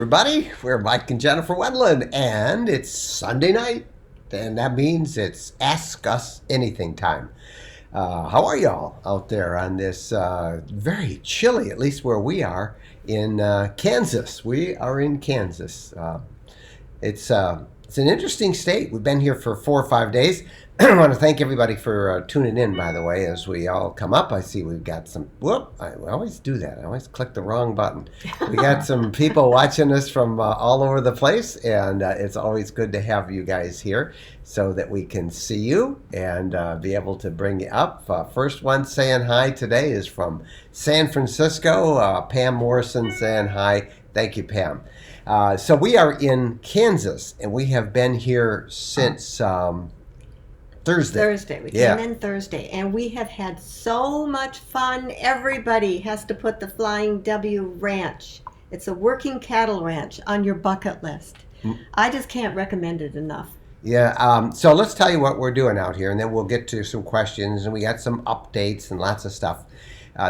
Everybody, we're Mike and Jennifer Wendland, and it's Sunday night, and that means it's Ask Us Anything time. How are y'all out there on this very chilly, at least where we are in Kansas? We are in Kansas. It's an interesting state. We've been here for 4 or 5 days. I want to thank everybody for tuning in, by the way, as we all come up. I see we've got some, I always do that. I always click the wrong button. We got some people watching us from all over the place, and it's always good to have you guys here so that we can see you and be able to bring you up. First one saying hi today is from San Francisco, Pam Morrison saying hi. Thank you, Pam. So we are in Kansas, and we have been here since Thursday. We came in Thursday, and we have had so much fun. Everybody has to put the Flying W Ranch. It's a working cattle ranch on your bucket list. I just can't recommend it enough. Yeah, so let's tell you what we're doing out here, and then we'll get to some questions, and we got some updates and lots of stuff.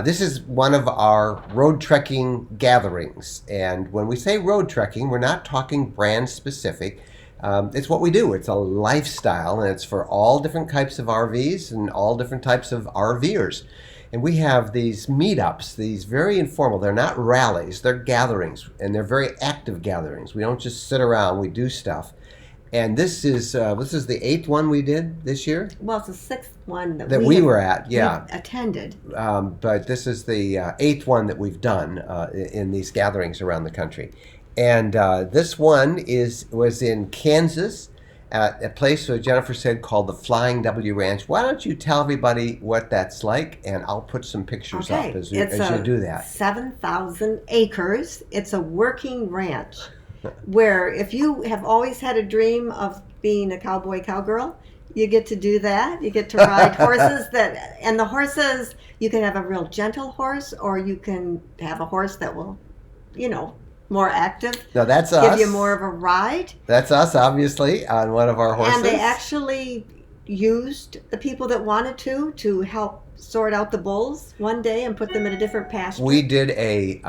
This is one of our road trekking gatherings, and when we say road trekking, we're not talking brand specific. It's what we do. It's a lifestyle, and it's for all different types of RVs and all different types of RVers. And we have these meetups, these very informal. They're not rallies, they're gatherings, and they're very active gatherings. We don't just sit around, we do stuff. And this is the eighth one we did this year? Well, it's the sixth one that we were at, yeah. Attended. But this is the eighth one that we've done in these gatherings around the country. And this one was in Kansas at a place that Jennifer said called the Flying W Ranch. Why don't you tell everybody what that's like, and I'll put some pictures up as you do that. 7,000 acres. It's a working ranch where if you have always had a dream of being a cowboy, cowgirl, you get to do that. You get to ride horses and the horses, you can have a real gentle horse, or you can have a horse that will, more active. No, that's us. Give you more of a ride. That's us, obviously, on one of our horses. And they actually used the people that wanted to help sort out the bulls one day and put them in a different pasture. We did a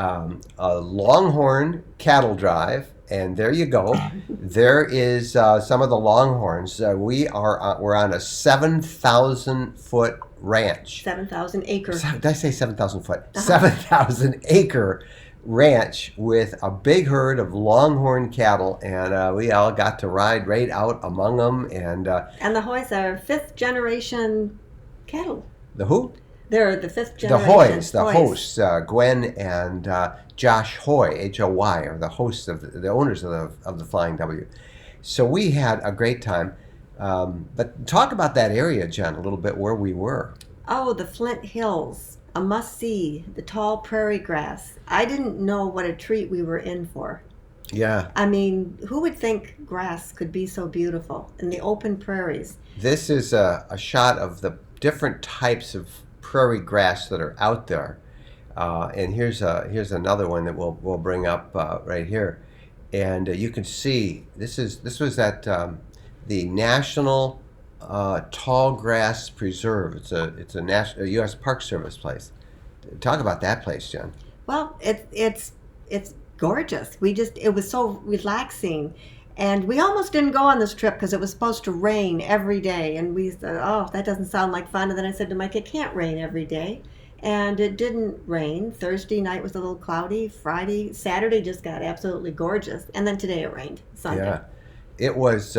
longhorn cattle drive, and there you go. There is some of the longhorns. We're on a 7,000-foot ranch. 7,000 acre. Did I say 7,000 foot? 7,000 acre ranch with a big herd of longhorn cattle, and we all got to ride right out among them. And the Hoys are fifth generation cattle. The who? They're the fifth generation. The hosts, Gwen and Josh Hoy, Hoy, are the hosts the owners of the Flying W. So we had a great time. But talk about that area, Jen, a little bit where we were. Oh, the Flint Hills, a must-see, the tall prairie grass. I didn't know what a treat we were in for. Yeah. I mean, who would think grass could be so beautiful in the open prairies? This is a shot of the different types of prairie grass that are out there. And here's another one that we'll bring up right here. And you can see this was at the National Tall Grass Preserve. It's a U.S. Park Service place. Talk about that place, Jen. Well, it's gorgeous. It was so relaxing, and we almost didn't go on this trip because it was supposed to rain every day, and we said, "Oh, that doesn't sound like fun." And then I said to Mike, "It can't rain every day," and it didn't rain. Thursday night was a little cloudy. Saturday just got absolutely gorgeous, and then today it rained. Sunday. Yeah, it was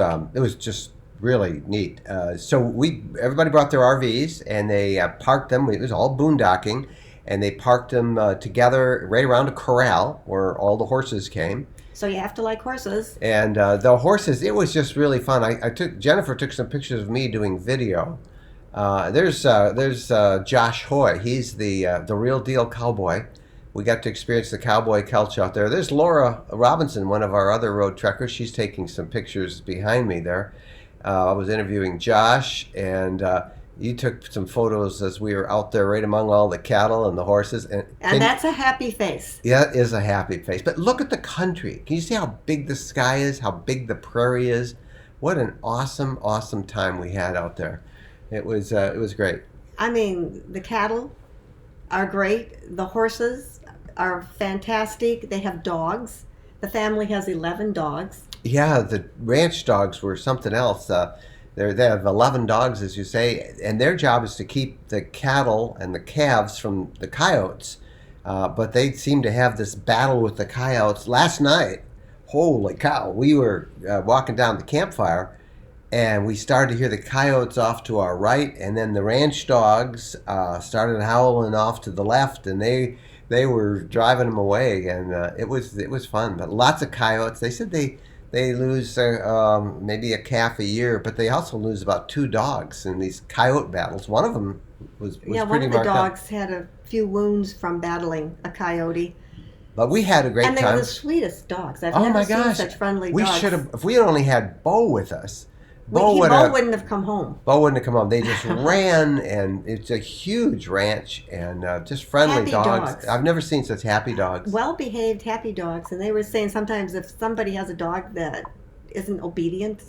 just really neat. So everybody brought their RVs, and they parked them. It was all boondocking, and they parked them together right around a corral where all the horses came. So you have to like horses. And the horses, it was just really fun. Jennifer took some pictures of me doing video. There's Josh Hoy. He's the real deal cowboy. We got to experience the cowboy culture out there. There's Laura Robinson, one of our other road trekkers. She's taking some pictures behind me there. I was interviewing Josh, and you took some photos as we were out there right among all the cattle and the horses. And that's a happy face. Yeah, it is a happy face. But look at the country. Can you see how big the sky is, how big the prairie is? What an awesome, awesome time we had out there. It was great. I mean, the cattle are great. The horses are fantastic. They have dogs. The family has 11 dogs. Yeah, the ranch dogs were something else. They have 11 dogs, as you say, and their job is to keep the cattle and the calves from the coyotes. But they seem to have this battle with the coyotes. Last night, holy cow, we were walking down the campfire, and we started to hear the coyotes off to our right, and then the ranch dogs started howling off to the left, and they were driving them away, and it was fun. But lots of coyotes. They said they lose maybe a calf a year, but they also lose about 2 dogs in these coyote battles. One of them was Yeah, one pretty of the marked up. dogs had a few wounds from battling a coyote. But we had a great And they time. were the sweetest dogs. I've Oh never my seen gosh, such friendly we dogs. should have. If we had only had Bo with us, Bo Bo wouldn't have come home. Bo wouldn't have come home. They just ran, and it's a huge ranch, and just friendly Happy dogs. I've never seen such happy dogs. Well-behaved, happy dogs. And they were saying sometimes if somebody has a dog that isn't obedient,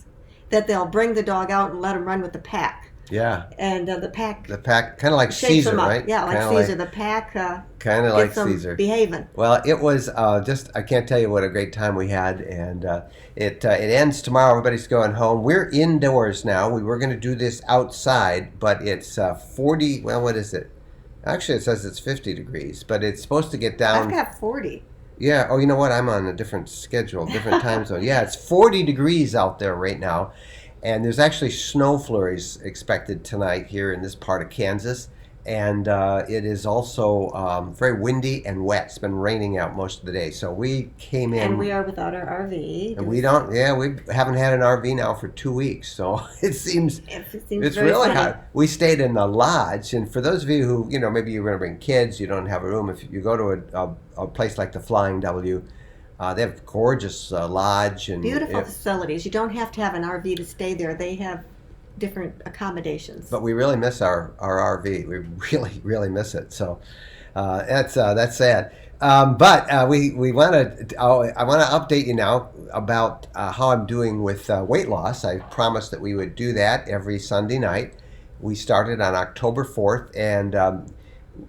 that they'll bring the dog out and let him run with the pack. Yeah, And the pack the pack, kind of like shakes Caesar, them up. right? Yeah, like Kinda Caesar. The pack kind of like gets them Caesar. behaving. Well, it was I can't tell you what a great time we had, and it ends tomorrow. Everybody's going home. We're indoors now. We were going to do this outside, but it's 40. Well, what is it? Actually, it says it's 50 degrees, but it's supposed to get down. I've got 40. Yeah. Oh, you know what? I'm on a different schedule, different time zone. Yeah, it's 40 degrees out there right now, and there's actually snow flurries expected tonight here in this part of Kansas. And it is also very windy and wet. It's been raining out most of the day. So we came in. And we are without our RV. And we haven't had an RV now for 2 weeks. So it seems It seems it's very really funny. hot. We stayed in a lodge. And for those of you who, maybe you're going to bring kids, you don't have a room. If you go to a place like the Flying W, they have gorgeous lodge. And Beautiful facilities. You don't have to have an RV to stay there. They have different accommodations. But we really miss our RV. We really, really miss it. So that's sad. But we want to. I want to update you now about how I'm doing with weight loss. I promised that we would do that every Sunday night. We started on October 4th, and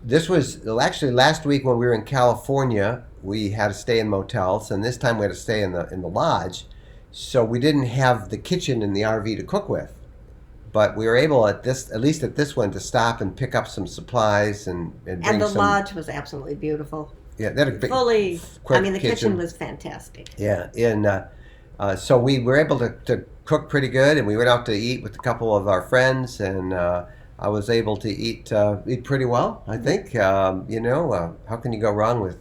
this was actually last week when we were in California. We had to stay in motels, and this time we had to stay in the lodge. So we didn't have the kitchen in the RV to cook with. But we were able at least at this one, to stop and pick up some supplies and bring And the some. lodge was absolutely beautiful. Yeah, they had a big, Fully. quick I mean, the kitchen was fantastic. Yeah, and so we were able to cook pretty good, and we went out to eat with a couple of our friends, and I was able to eat pretty well, I think. How can you go wrong with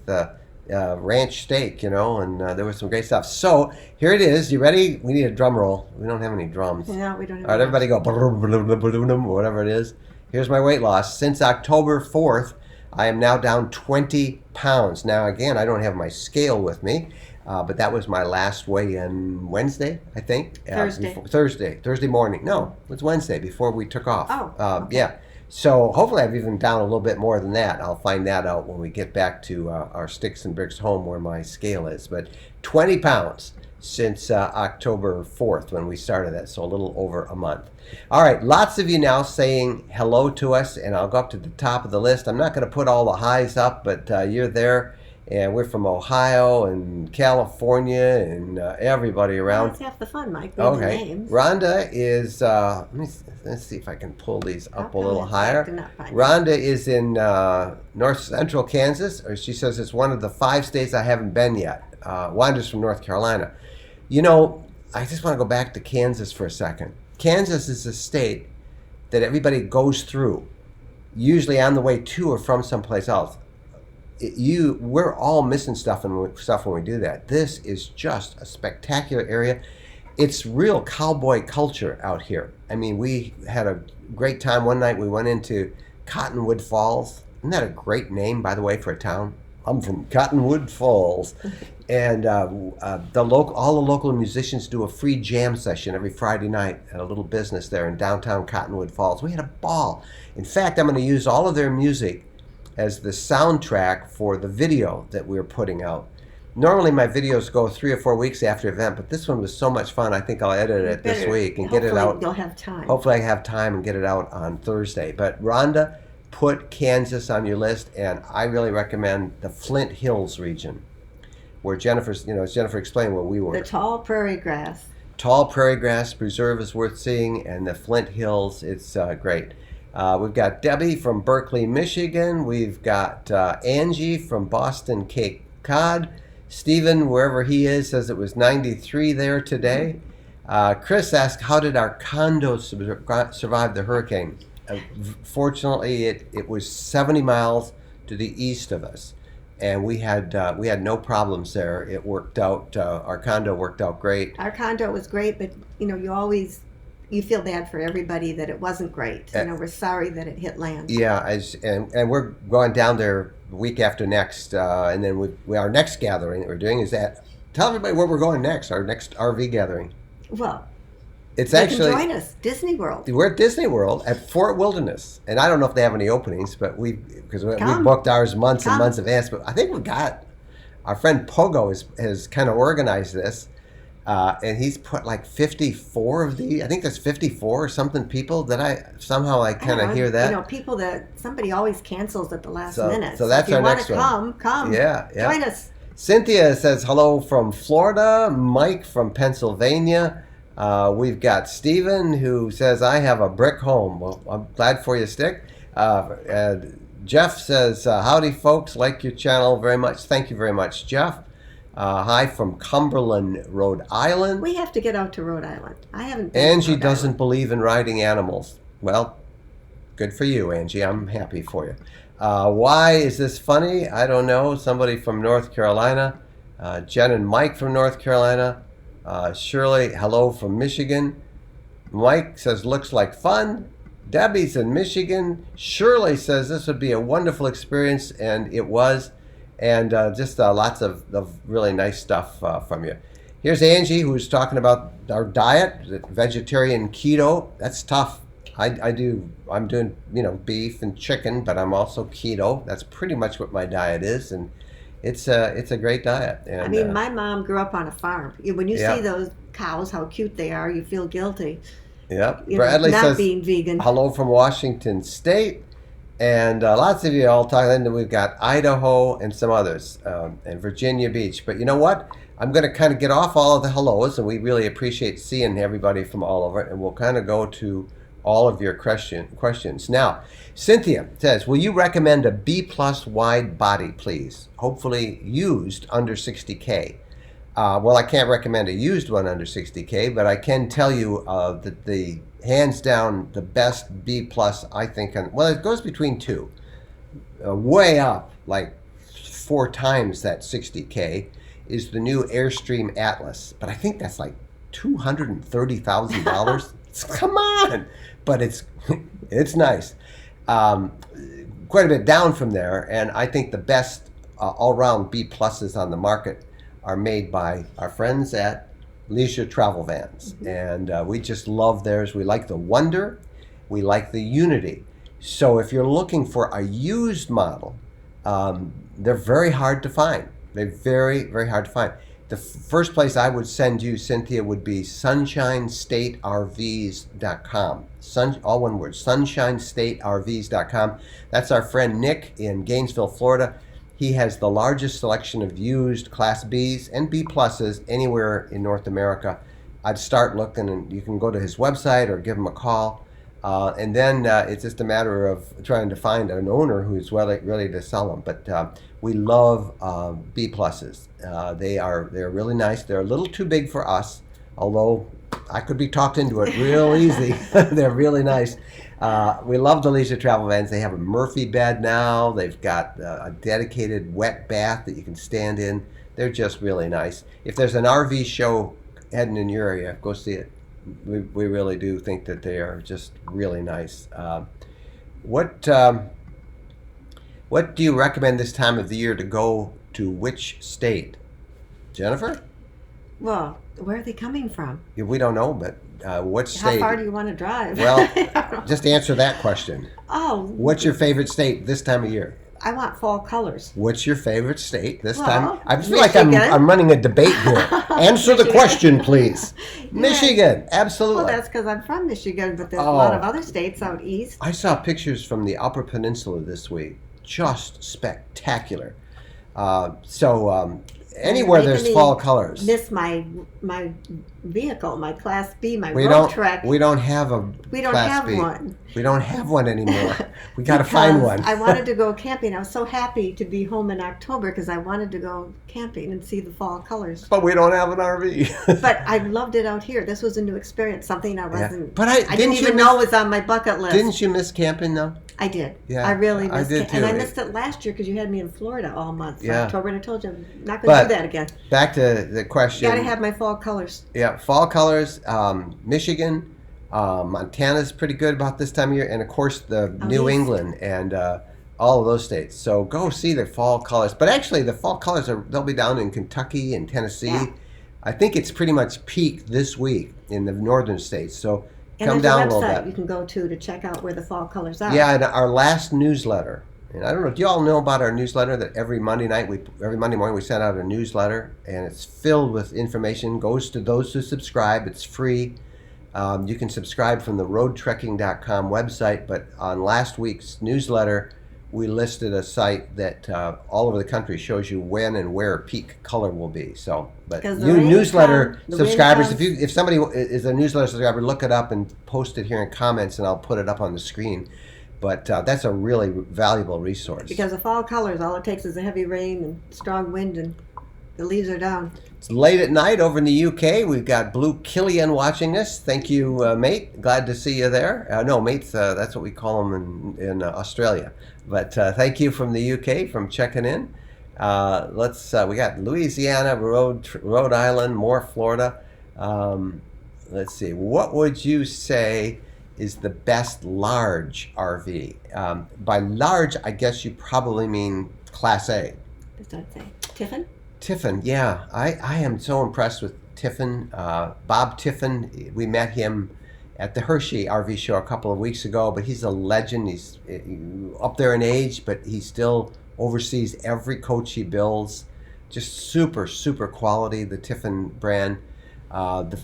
ranch steak, and there was some great stuff. So here it is. You ready? We need a drum roll. We don't have any drums. No, we don't have All right, everybody go, whatever it is. Here's my weight loss. Since October 4th, I am now down 20 pounds. Now, again, I don't have my scale with me, but that was my last weigh-in Wednesday, I think. Thursday morning. No, it was Wednesday before we took off. Oh, okay. Yeah. So hopefully I've even down a little bit more than that. I'll find that out when we get back to our Sticks and Bricks home where my scale is. But 20 pounds since October 4th when we started that, so a little over a month. All right, lots of you now saying hello to us, and I'll go up to the top of the list. I'm not going to put all the highs up, but you're there, and we're from Ohio and California and everybody Well, around. that's half the fun, Mike. Read the Okay, names. Rhonda is, let's see if I can pull these up a little I higher. did not find it. Rhonda is in north central Kansas, or she says it's one of the 5 states I haven't been yet. Wanda's from North Carolina. I just want to go back to Kansas for a second. Kansas is a state that everybody goes through, usually on the way to or from someplace else. We're all missing stuff when we do that. This is just a spectacular area. It's real cowboy culture out here. I mean, we had a great time one night. We went into Cottonwood Falls. Isn't that a great name, by the way, for a town? I'm from Cottonwood Falls. And all the local musicians do a free jam session every Friday night at a little business there in downtown Cottonwood Falls. We had a ball. In fact, I'm going to use all of their music as the soundtrack for the video that we're putting out. Normally my videos go 3 or 4 weeks after the event, but this one was so much fun, I think I'll edit it this week and get it out. You'll have time. Hopefully I have time and get it out on Thursday. But Rhonda, put Kansas on your list, and I really recommend the Flint Hills region. where Jennifer's, as Jennifer explained where we were. The tall prairie grass. Tall prairie grass preserve is worth seeing, and the Flint Hills, it's great. We've got Debbie from Berkeley, Michigan. We've got Angie from Boston Cape Cod. Stephen, wherever he is, says it was 93 there today. Chris asked, how did our condo survive the hurricane? Fortunately, it was 70 miles to the east of us, and we had no problems there. It worked out. Our condo worked out great. Our condo was great, but you feel bad for everybody that it wasn't great. We're sorry that it hit land. Yeah, and we're going down there the week after next, and then our next gathering that we're doing is tell everybody where we're going next. Our next RV gathering. Well, it's they actually can join us, Disney World. We're at Disney World at Fort Wilderness, and I don't know if they have any openings, but we booked ours months and months in advance. But I think we got our friend Pogo has kind of organized this, and he's put like 54 of these. I think there's 54 or something people that I kind of hear that. People that somebody always cancels at the last minute. So that's if our next one. Come. Yeah. Join us. Cynthia says hello from Florida. Mike from Pennsylvania. We've got Stephen who says, I have a brick home. Well, I'm glad for you, Stick. Jeff says, howdy, folks. Like your channel very much. Thank you very much, Jeff. Hi from Cumberland, Rhode Island. We have to get out to Rhode Island. I haven't been Angie doesn't believe in riding animals. Well, good for you, Angie. I'm happy for you. Why is this funny? I don't know. Somebody from North Carolina. Jen and Mike from North Carolina. Shirley, hello from Michigan. Mike says, looks like fun. Debbie's in Michigan. Shirley says this would be a wonderful experience, and it was. And just lots of really nice stuff from you. Here's Angie, who's talking about our diet, vegetarian keto. That's tough. I'm doing, beef and chicken, but I'm also keto. That's pretty much what my diet is, and it's a great diet. And, my mom grew up on a farm. When you see those cows, how cute they are, you feel guilty. Yep. Bradley says, being vegan. Hello from Washington State. And lots of you all talking, and we've got Idaho and some others, and Virginia Beach. But you know what? I'm going to kind of get off all of the hellos, and we really appreciate seeing everybody from all over, and we'll kind of go to all of your questions. Now, Cynthia says, will you recommend a B+ wide body, please? Hopefully used under 60K. Well, I can't recommend a used one under 60K, but I can tell you that the hands down the best B+, I think, it goes between two. Way up, like 4 times that 60K, is the new Airstream Atlas. But I think that's like $230,000. Come on! But it's nice. Quite a bit down from there, and I think the best all-round B+s on the market are made by our friends at Leisure Travel Vans. Mm-hmm. And we just love theirs. We like the Wonder. We like the Unity. So if you're looking for a used model, they're very hard to find. They're very, very hard to find. The first place I would send you, Cynthia, would be SunshineStateRVs.com. All one word, SunshineStateRVs.com. That's our friend Nick in Gainesville, Florida. He has the largest selection of used Class Bs and B+ anywhere in North America. I'd start looking, and you can go to his website or give him a call. And then it's just a matter of trying to find an owner who's ready to sell them. But we love B+. They're really nice. They're a little too big for us, although I could be talked into it real easy. They're really nice. We love the Leisure Travel Vans. They have a Murphy bed now. They've got a dedicated wet bath that you can stand in. They're just really nice. If there's an RV show heading in your area, go see it. We really do think that they are just really nice. What do you recommend this time of the year to go to which state? Jennifer? Well, where are they coming from? We don't know, but what state? How far do you want to drive? Well, just answer that question. Oh. What's your favorite state this time of year? I want fall colors. What's your favorite state this time? I feel Michigan. like I'm running a debate here. Answer the question, please. Yeah. Michigan, absolutely. Well, that's because I'm from Michigan, but there's a lot of other states out east. I saw pictures from the Upper Peninsula this week. Just spectacular. And you're anywhere making there's me fall colors. miss my vehicle, my Class B, my We road don't. trek. We don't have a We don't Class have B. one. We don't have one anymore. We got to find Because one. I wanted to go camping. I was so happy to be home in October because I wanted to go camping and see the fall colors. But we don't have an RV. But I loved it out here. This was a new experience, something I wasn't. But I didn't even know was on my bucket list. Didn't you miss camping though? I did. Yeah, I really missed did it. too. And I missed it last year because you had me in Florida all month, Yeah. October, and I told you I'm not going to do that again. Back to the question. Got to have my fall colors. Yeah, fall colors. Michigan, Montana's pretty good about this time of year, and of course the New East. England and all of those states. So go see the fall colors. But actually, the fall colors they'll be down in Kentucky and Tennessee. Yeah. I think it's pretty much peaked this week in the northern states. So And come there's down a a little website bit. you can go to check out where the fall colors are. Yeah, and our last newsletter. And I don't know. Do you all know about our newsletter that every Monday morning we send out a newsletter, and it's filled with information. Goes to those who subscribe. It's free. You can subscribe from the Roadtreking.com website. But on last week's newsletter, we listed a site that all over the country shows you when and where peak color will be. So, but 'Cause the new rain newsletter comes, the wind subscribers, comes. if somebody is a newsletter subscriber, look it up and post it here in comments, and I'll put it up on the screen. But that's a really valuable resource. Because the fall colors, all it takes is a heavy rain and strong wind, and the leaves are down. It's late at night over in the UK. We've got Blue Killian watching us. Thank you, mate. Glad to see you there. No, mates, that's what we call them in Australia. But thank you from the UK from checking in. We got Louisiana, Rhode Island, more Florida. Let's see. What would you say is the best large RV? By large, I guess you probably mean Class A. Does that say Tiffin? Tiffin, yeah. I am so impressed with Tiffin. Bob Tiffin, we met him at the Hershey RV show a couple of weeks ago, but he's a legend. He's up there in age, but he still oversees every coach he builds. Just super, super quality, the Tiffin brand.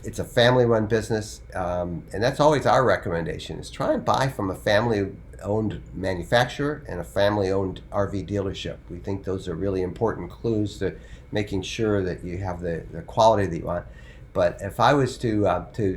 It's a family-run business, and that's always our recommendation, is try and buy from a family-owned manufacturer and a family-owned RV dealership. We think those are really important clues to making sure that you have the quality that you want. But if I was to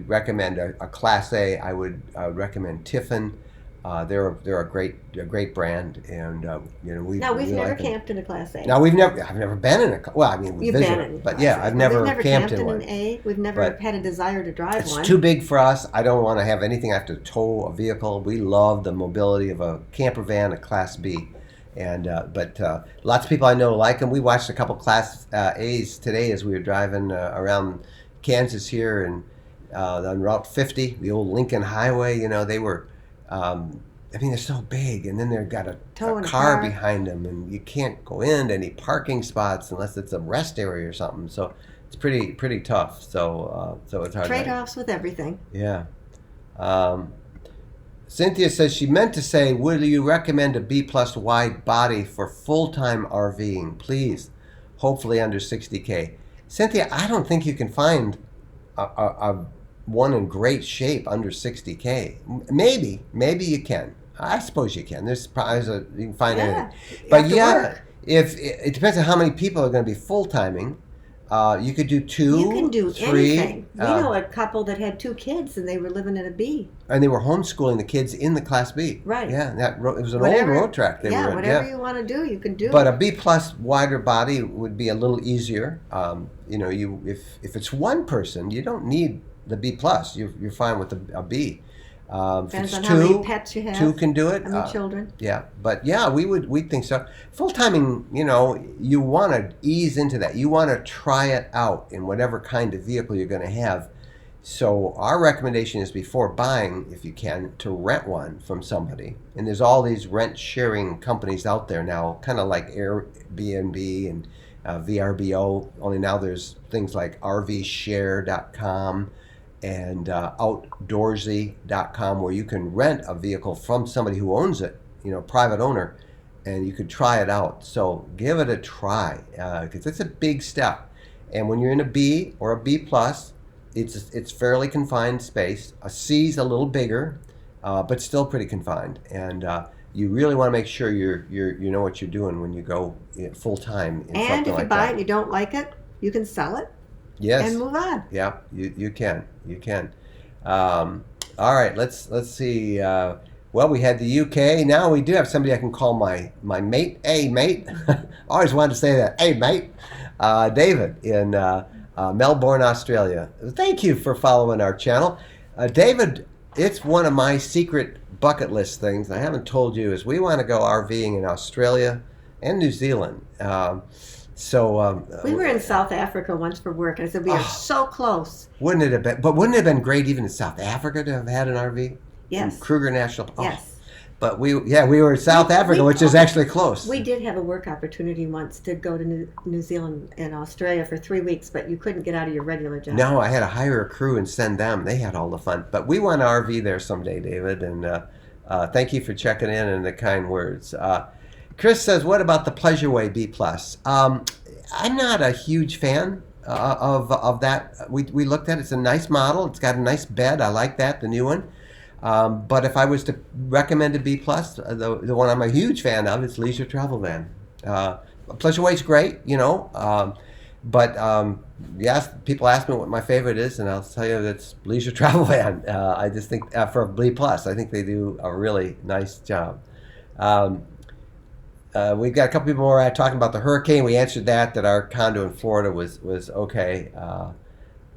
recommend a Class A, I would recommend Tiffin. They're a great brand, and we've Never like camped in a Class A. No, I've never been in a. Well, I mean, we You've visit, been in but Class yeah, A. I've We've never never camped in an one. A. We've never But had a desire to drive It's one. too big for us. I don't want to have anything. I have to tow a vehicle. We love the mobility of a camper van, a Class B. And but lots of people I know like them. We watched a couple Class A's today as we were driving around Kansas here and on Route 50, the old Lincoln Highway. They were. They're so big, and then they've got a car behind them, and you can't go into any parking spots unless it's a rest area or something. So it's pretty tough. So it's hard. Trade-offs with everything. Yeah. Cynthia says she meant to say, "Will you recommend a B+ wide body for full-time RVing, please? Hopefully under 60K." Cynthia, I don't think you can find a one in great shape under 60K. Maybe you can. I suppose you can. There's probably you can find anything. But if it depends on how many people are going to be full-timing. You could do 2, You can do 3. anything. We know a couple that had 2 kids and they were living in a B. And they were homeschooling the kids in the Class B. Right. Yeah, it was an old road track. Whatever you want to do, you can do. But a B+ wider body would be a little easier. If it's one person, you don't need the B+. You're fine with a B. Depends on how many pets you have. 2 can do it. How many children? Yeah, but yeah, we think so. Full timing, you want to ease into that. You want to try it out in whatever kind of vehicle you're going to have. So our recommendation is, before buying, if you can, to rent one from somebody. And there's all these rent sharing companies out there now, kind of like Airbnb and VRBO. Only now there's things like RVshare.com. and outdoorsy.com, where you can rent a vehicle from somebody who owns it, private owner, and you could try it out. So give it a try, because it's a big step. And when you're in a B or a B+, it's fairly confined space. A C's a little bigger, but still pretty confined. And you really want to make sure you know what you're doing when you go full time in And something if you like buy that. it and you don't like it, you can sell it Yes. and move on. Yeah, you can. You can. All right, let's see. Well, we had the UK. Now we do have somebody I can call my mate. Hey, mate. Always wanted to say that. Hey, mate. David in Melbourne, Australia. Thank you for following our channel. David, it's one of my secret bucket list things I haven't told you is we want to go RVing in Australia and New Zealand. We were in South Africa once for work, and I said we are so close. Wouldn't it have been great even in South Africa to have had an RV? Yes. In Kruger National Park. Yes. But we were in South Africa, which is actually close. We did have a work opportunity once to go to New Zealand and Australia for 3 weeks, but you couldn't get out of your regular job. No, I had to hire a crew and send them. They had all the fun. But we want to RV there someday, David. And thank you for checking in and the kind words. Chris says, what about the Pleasureway B+? I'm not a huge fan of that. We looked at it. It's a nice model. It's got a nice bed. I like that, the new one. But if I was to recommend a B+, the one I'm a huge fan of is Leisure Travel Van. Pleasureway's great, but yes, people ask me what my favorite is, and I'll tell you that's Leisure Travel Van. I just think for B+, I think they do a really nice job. We've got a couple people more talking about the hurricane. We answered that our condo in Florida was okay,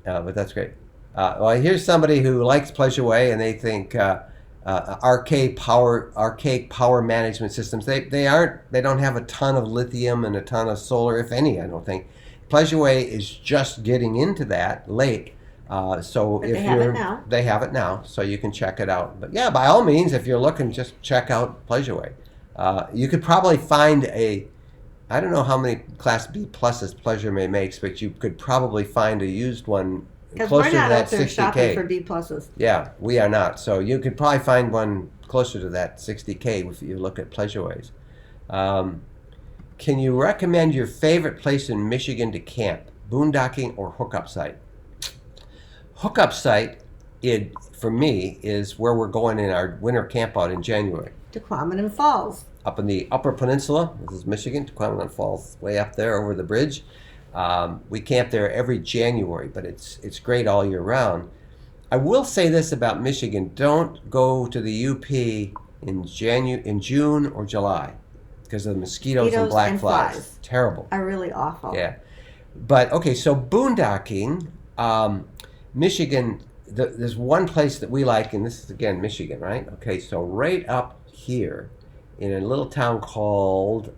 but that's great. Well, here's somebody who likes Pleasureway, and they think archaic power management systems. They don't have a ton of lithium and a ton of solar, if any. I don't think Pleasureway is just getting into that late. So but if they have it now, so you can check it out. But yeah, by all means, if you're looking, just check out Pleasureway. You could probably find I don't know how many Class B pluses Pleasureway makes, but you could probably find a used one closer to that 60K. Shopping for B pluses. Yeah, we are not. So you could probably find one closer to that 60K if you look at Pleasureways. Can you recommend your favorite place in Michigan to camp? Boondocking or hookup site? Hookup site, for me, is where we're going in our winter camp out in January. Tequamanon Falls. Up in the Upper Peninsula. This is Michigan. Tequamanon Falls, way up there over the bridge. We camp there every January, but it's great all year round. I will say this about Michigan: don't go to the UP in June or July because of the mosquitoes and black flies. Terrible. Are really awful. Yeah, but okay. So boondocking, Michigan. There's one place that we like, and this is again Michigan, right? Okay, so right up here in a little town called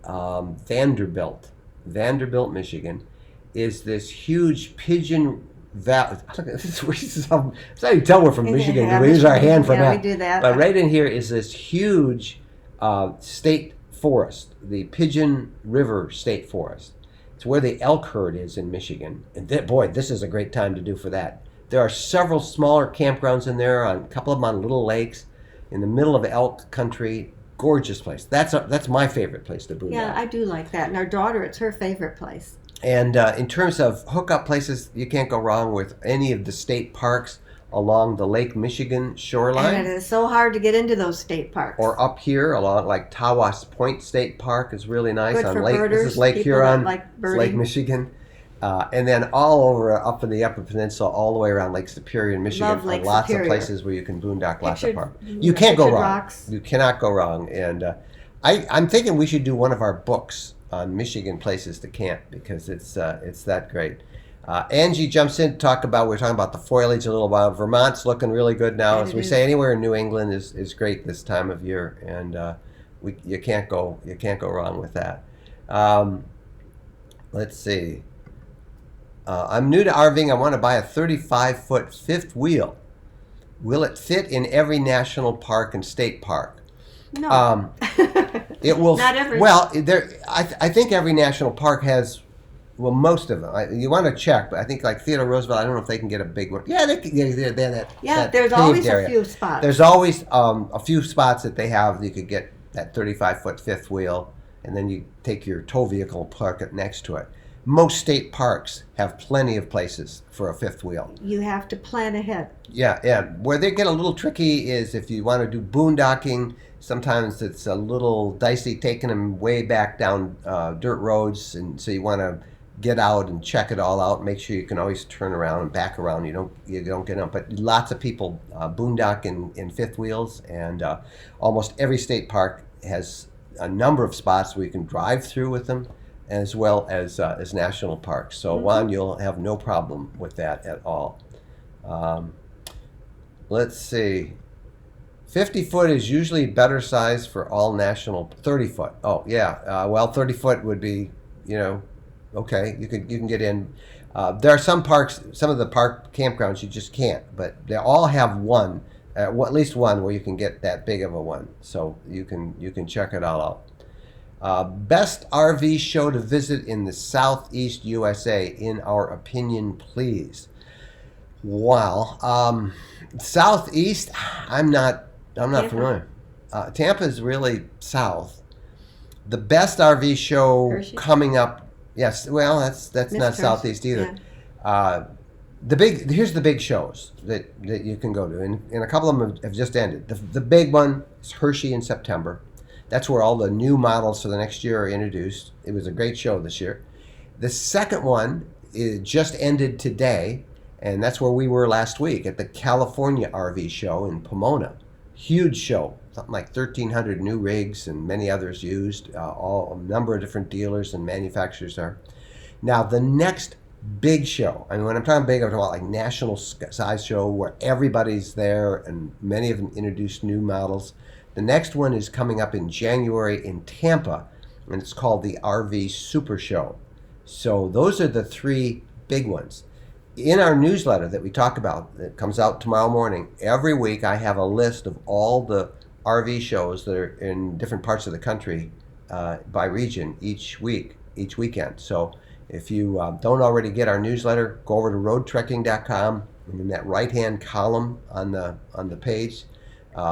Vanderbilt, Michigan, is this huge Pigeon Valley. This is how you tell we're from Michigan. Yeah, we use our hand for that. We do that. But right in here is this huge state forest, the Pigeon River State Forest. It's where the elk herd is in Michigan. And boy, this is a great time to do for that. There are several smaller campgrounds in there, a couple of them on little lakes, in the middle of elk country. Gorgeous place. That's my favorite place to boondock. Yeah, I do like that. And our daughter, it's her favorite place. And in terms of hookup places, you can't go wrong with any of the state parks along the Lake Michigan shoreline. And it is so hard to get into those state parks. Or up here along like Tawas Point State Park is really nice. Good on for Lake. birders, This is Lake Huron, like Lake Michigan. And then all over up in the Upper Peninsula, all the way around Lake Superior in Michigan, Love Lake lots Superior. of places where you can boondock, lots of parks. You You can't go wrong. Rocks. You cannot go wrong. And I'm thinking we should do one of our books on Michigan places to camp because it's that great. Angie jumps in to talk about, we're talking about the foliage a little while. Vermont's looking really good now. As we say, anywhere in New England is great this time of year, and you can't go wrong with that. Let's see. I'm new to RVing. I want to buy a 35-foot fifth wheel. Will it fit in every national park and state park? No. It will. Not every. Well, I think every national park has. Well, most of them. You want to check, but I think like Theodore Roosevelt. I don't know if they can get a big one. Yeah, they can. They're that. Yeah, that there's always a few spots. There's always a few spots that they have. You could get that 35-foot fifth wheel, and then you take your tow vehicle and park it next to it. most state parks have plenty of places for a fifth wheel. You have to plan ahead. Yeah. Where they get a little tricky is if you want to do boondocking. Sometimes it's a little dicey taking them way back down dirt roads, and so you want to get out and check it all out. Make sure you can always turn around and back around. You don't get up. But lots of people boondock in fifth wheels, and almost every state park has a number of spots where you can drive through with them, as well as national parks. So Juan, you'll have no problem with that at all. Let's see. 50 foot is usually better size for all national. 30 foot. Oh yeah. Well, 30 foot would be, okay. You can get in. There are some parks, some of the park campgrounds you just can't, but they all have one, at least one where you can get that big of a one. So you can check it all out. Best RV show to visit in the Southeast USA, in our opinion, please. Wow. Southeast, I'm not familiar. Tampa is really south. The best RV show Hershey? coming up. Yes, well, that's not Hershey. Southeast either. Yeah. Here's the big shows that you can go to, and a couple of them have just ended. The big one is Hershey in September. That's where all the new models for the next year are introduced. It was a great show this year. The second one just ended today, and that's where we were last week at the California RV show in Pomona. Huge show, something like 1,300 new rigs and many others used. A number of different dealers and manufacturers there. Now the next big show, I mean, when I'm talking big, I'm talking about like national size show where everybody's there and many of them introduced new models. The next one is coming up in January in Tampa, and it's called the RV Super Show. So those are the three big ones. In our newsletter that we talk about, that comes out tomorrow morning, every week I have a list of all the RV shows that are in different parts of the country by region each weekend. So if you don't already get our newsletter, go over to roadtrekking.com, and in that right-hand column on the page,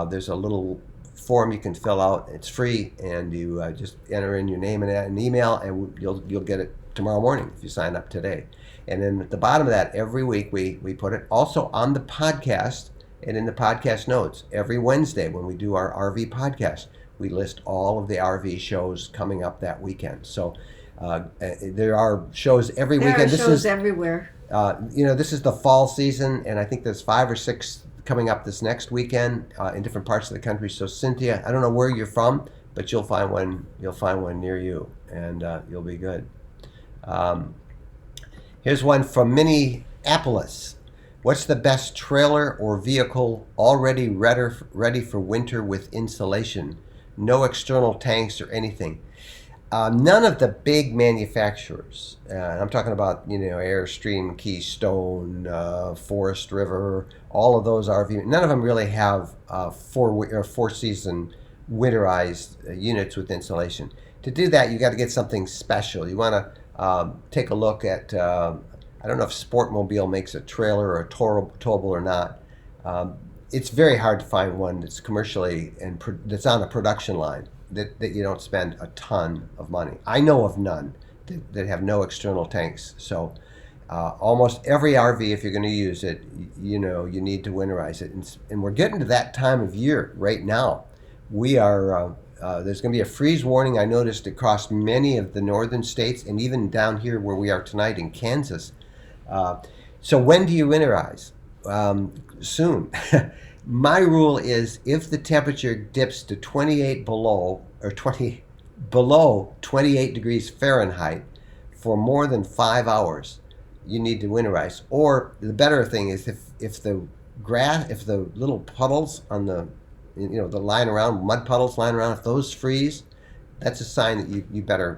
there's a little form you can fill out. It's free, and you just enter in your name and an email, and you'll get it tomorrow morning if you sign up today. And then at the bottom of that, every week we put it also on the podcast and in the podcast notes. Every Wednesday when we do our RV podcast, we list all of the RV shows coming up that weekend. So there are shows every weekend. There are shows everywhere. This is the fall season, and I think there's 5 or 6 coming up this next weekend in different parts of the country. So Cynthia, I don't know where you're from, but you'll find one near you, and you'll be good. Here's one from Minneapolis. What's the best trailer or vehicle already ready for winter with insulation? No external tanks or anything. None of the big manufacturers, I'm talking about, Airstream, Keystone, Forest River, all of those RV, none of them really have 4-season winterized units with insulation. To do that, you got to get something special. You want to take a look at, I don't know if Sportmobile makes a trailer or a towable or not. It's very hard to find one that's commercially and that's on a production line that you don't spend a ton of money. I know of none that have no external tanks. So almost every RV, if you're going to use it, you need to winterize it. And we're getting to that time of year right now. We are... there's going to be a freeze warning, I noticed, across many of the northern states and even down here where we are tonight in Kansas. So when do you winterize? Soon. My rule is if the temperature dips to 28 below 28 degrees Fahrenheit for more than 5 hours, you need to winterize. Or the better thing is if the little puddles on the lying around, mud puddles lying around, if those freeze, that's a sign that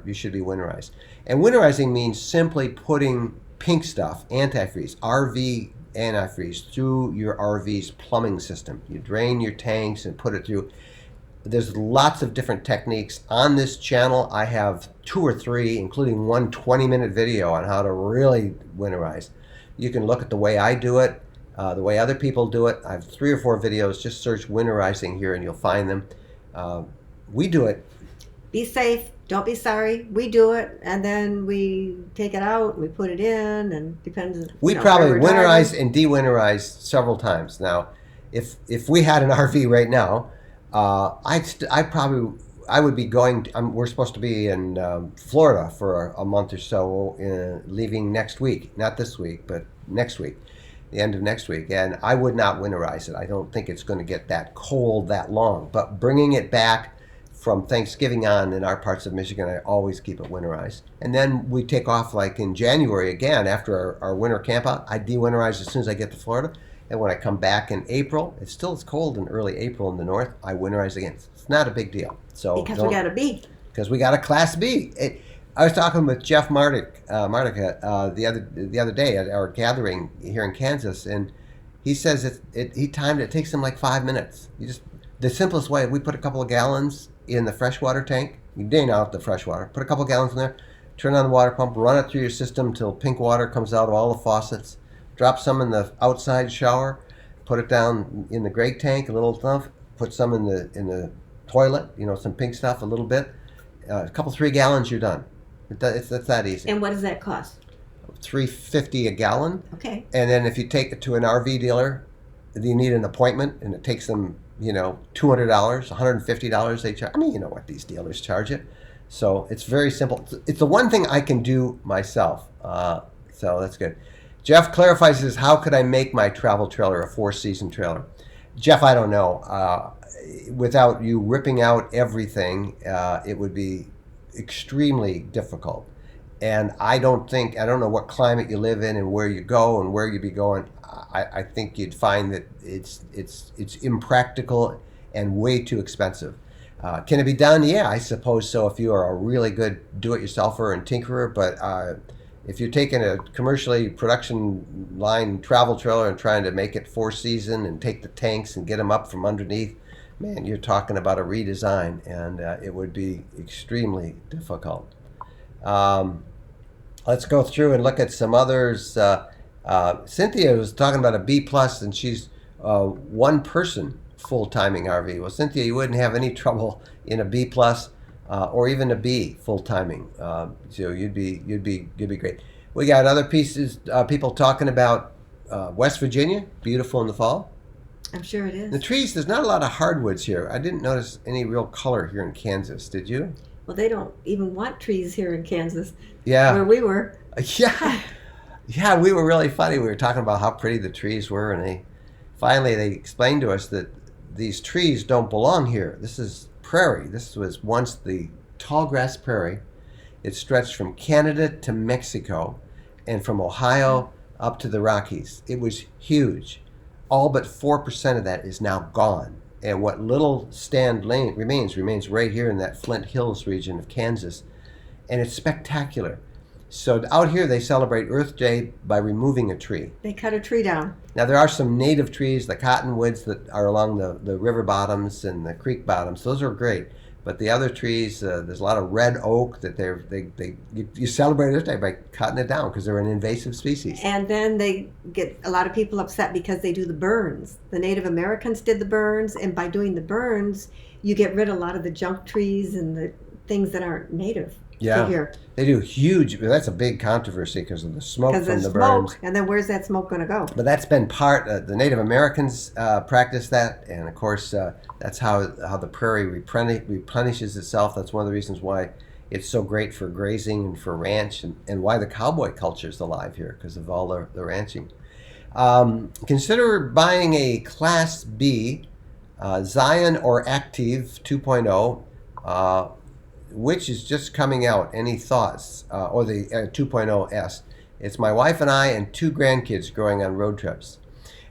you should be winterized. And winterizing means simply putting pink stuff, antifreeze, RV antifreeze, through your RV's plumbing system. You drain your tanks and put it through. There's lots of different techniques. On this channel, I have 2 or 3, including one 20-minute video on how to really winterize. You can look at the way I do it, the way other people do it. I have 3 or 4 videos. Just search winterizing here and you'll find them. We do it. Be safe. Don't be sorry. We do it, and then we take it out, and we put it in, and depends. We Where probably we're driving. winterized and de-winterized several times. Now, if we had an RV right now, I probably I would be going. We're supposed to be in Florida for a month or so, leaving next week. Not this week, but next week, the end of next week. And I would not winterize it. I don't think it's going to get that cold that long. But bringing it back from Thanksgiving on in our parts of Michigan, I always keep it winterized. And then we take off like in January again after our winter camp out. I de-winterize as soon as I get to Florida. And when I come back in April, it's still as cold in early April in the north, I winterize again. It's not a big deal. So Because we got a B. because we got a Class B. I was talking with Jeff Mardick the other day at our gathering here in Kansas, and he says he timed it. It takes him like 5 minutes. The simplest way, we put a couple of gallons in the freshwater tank. You drain out the freshwater. Put a couple of gallons in there. Turn on the water pump. Run it through your system till pink water comes out of all the faucets. Drop some in the outside shower. Put it down in the great tank, a little stuff. Put some in the toilet. Some pink stuff, a little bit. A couple 3 gallons, you're done. It's that easy. And what does that cost? $3.50 a gallon. Okay. And then if you take it to an RV dealer, you need an appointment, and it takes them $200, $150 they charge. I mean, you know what these dealers charge it. So it's very simple. It's the one thing I can do myself. So that's good. Jeff clarifies this: how could I make my travel trailer a 4-season trailer? Jeff, I don't know. Without you ripping out everything, it would be extremely difficult. And I don't know what climate you live in and where you go and where you'd be going. I think you'd find that it's impractical and way too expensive. Can it be done? Yeah, I suppose so if you are a really good do-it-yourselfer and tinkerer. But if you're taking a commercially production line travel trailer and trying to make it 4-season and take the tanks and get them up from underneath, man, you're talking about a redesign, and it would be extremely difficult. Let's go through and look at some others. Cynthia was talking about a B plus, and she's one person full-timing RV. Well, Cynthia, you wouldn't have any trouble in a B plus or even a B full-timing. So you'd be great. We got other people talking about West Virginia, beautiful in the fall. I'm sure it is. The trees, there's not a lot of hardwoods here. I didn't notice any real color here in Kansas. Did you? Well, they don't even want trees here in Kansas. Yeah. Where we were. Yeah. Yeah, we were really funny. We were talking about how pretty the trees were, and they explained to us that these trees don't belong here. This is prairie. This was once the tall grass prairie. It stretched from Canada to Mexico and from Ohio up to the Rockies. It was huge. All but 4% of that is now gone. And what little stand remains right here in that Flint Hills region of Kansas. And it's spectacular. So out here they celebrate Earth Day by removing a tree. They cut a tree down. Now there are some native trees, the cottonwoods that are along the river bottoms and the creek bottoms. Those are great. But the other trees, there's a lot of red oak that you celebrate Earth Day by cutting it down because they're an invasive species. And then they get a lot of people upset because they do the burns. The Native Americans did the burns, and by doing the burns, you get rid of a lot of the junk trees and the things that aren't native. Yeah, here. They do huge. That's a big controversy because of the smoke from the burns. And then where's that smoke going to go? But that's been the Native Americans practice that, and of course that's how the prairie replenishes itself. That's one of the reasons why it's so great for grazing and for ranch, and why the cowboy culture is alive here because of all the ranching. Consider buying a Class B Zion or Active 2.0. Which is just coming out. Any thoughts? Or the 2.0S. It's my wife and I and 2 grandkids going on road trips.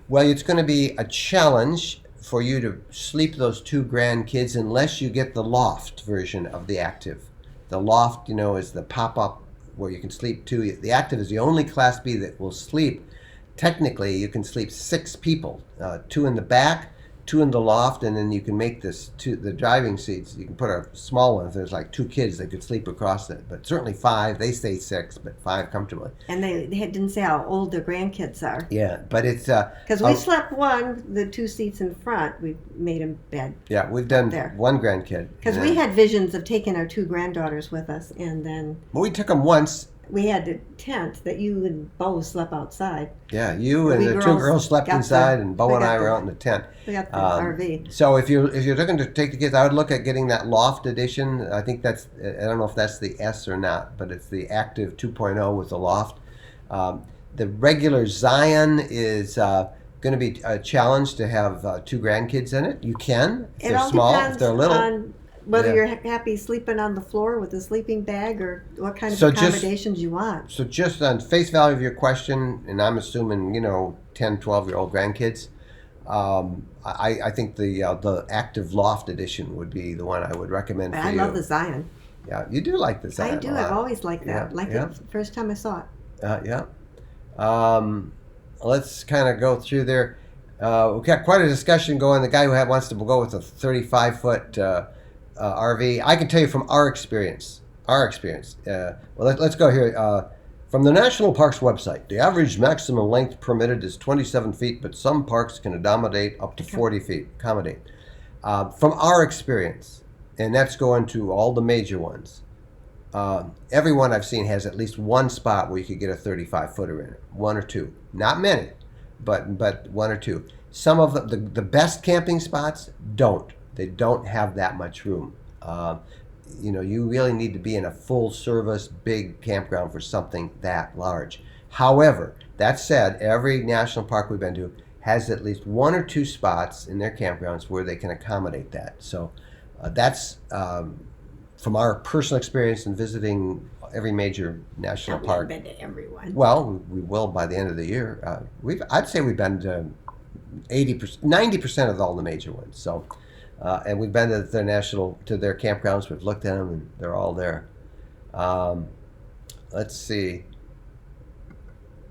Well, it's going to be a challenge for you to sleep those 2 grandkids unless you get the loft version of the Active. The loft, is the pop-up where you can sleep 2. The Active is the only Class B that will sleep. Technically, you can sleep 6 people, 2 in the back, two in the loft, and then you can make the driving seats. You can put a small one. If there's like two kids, they could sleep across it. But certainly five. They say six, but five comfortably. And they didn't say how old their grandkids are. Yeah, but it's because we slept the two seats in front. We made them bed. Yeah, we've done one grandkid. Because we had visions of taking our two granddaughters with us, and then. Well, we took them once. We had a tent that you and Bo slept outside. Yeah, you and the two girls slept inside, and Bo and I were out in the tent. We got the RV. So if you're looking to take the kids, I would look at getting that loft edition. I think I don't know if that's the S or not, but it's the Active 2.0 with the loft. The regular Zion is going to be a challenge to have two grandkids in it. You can if they're small, if they're little. On whether you're happy sleeping on the floor with a sleeping bag or what kind of accommodations you want. So just on face value of your question, and I'm assuming 10, 12-year-old grandkids, I think the Active Loft Edition would be the one I would recommend for you. I love the Zion. Yeah, you do like the Zion. I do. I've always liked that. It the first time I saw it. Yeah. Let's kind of go through there. We've got quite a discussion going. The guy who wants to go with a 35-foot RV. I can tell you from our experience. Let's go here. From the National Parks website, the average maximum length permitted is 27 feet, but some parks can accommodate up to 40 feet. From our experience, and that's going to all the major ones, everyone I've seen has at least one spot where you could get a 35-footer in it. One or two. Not many, but one or two. Some of the best camping spots don't. They don't have that much room. You really need to be in a full-service, big campground for something that large. However, that said, every national park we've been to has at least one or two spots in their campgrounds where they can accommodate that. So that's from our personal experience in visiting every major national park. We've been to everyone. Well, we will by the end of the year. I'd say we've been to 80%, 90% of all the major ones. So. And we've been to their campgrounds. We've looked at them, and they're all there. Let's see.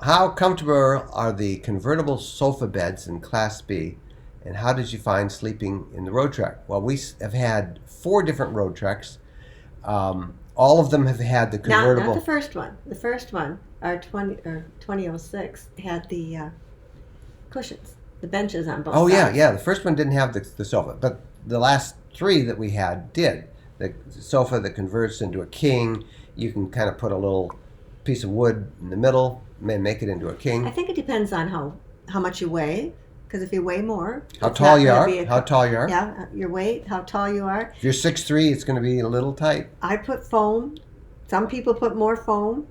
How comfortable are the convertible sofa beds in Class B, and how did you find sleeping in the Roadtrek? Well, we have had 4 different Roadtreks. All of them have had the convertible. Not the first one. The first one, our 2006, had the cushions, the benches on both sides. Oh yeah. The first one didn't have the sofa, but the last 3 that we had did. The sofa that converts into a king. You can kind of put a little piece of wood in the middle and make it into a king. I think it depends on how much you weigh. Because if you weigh more, how tall you are. Yeah, your weight, how tall you are. If you're 6'3", it's going to be a little tight. I put foam. Some people put more foam.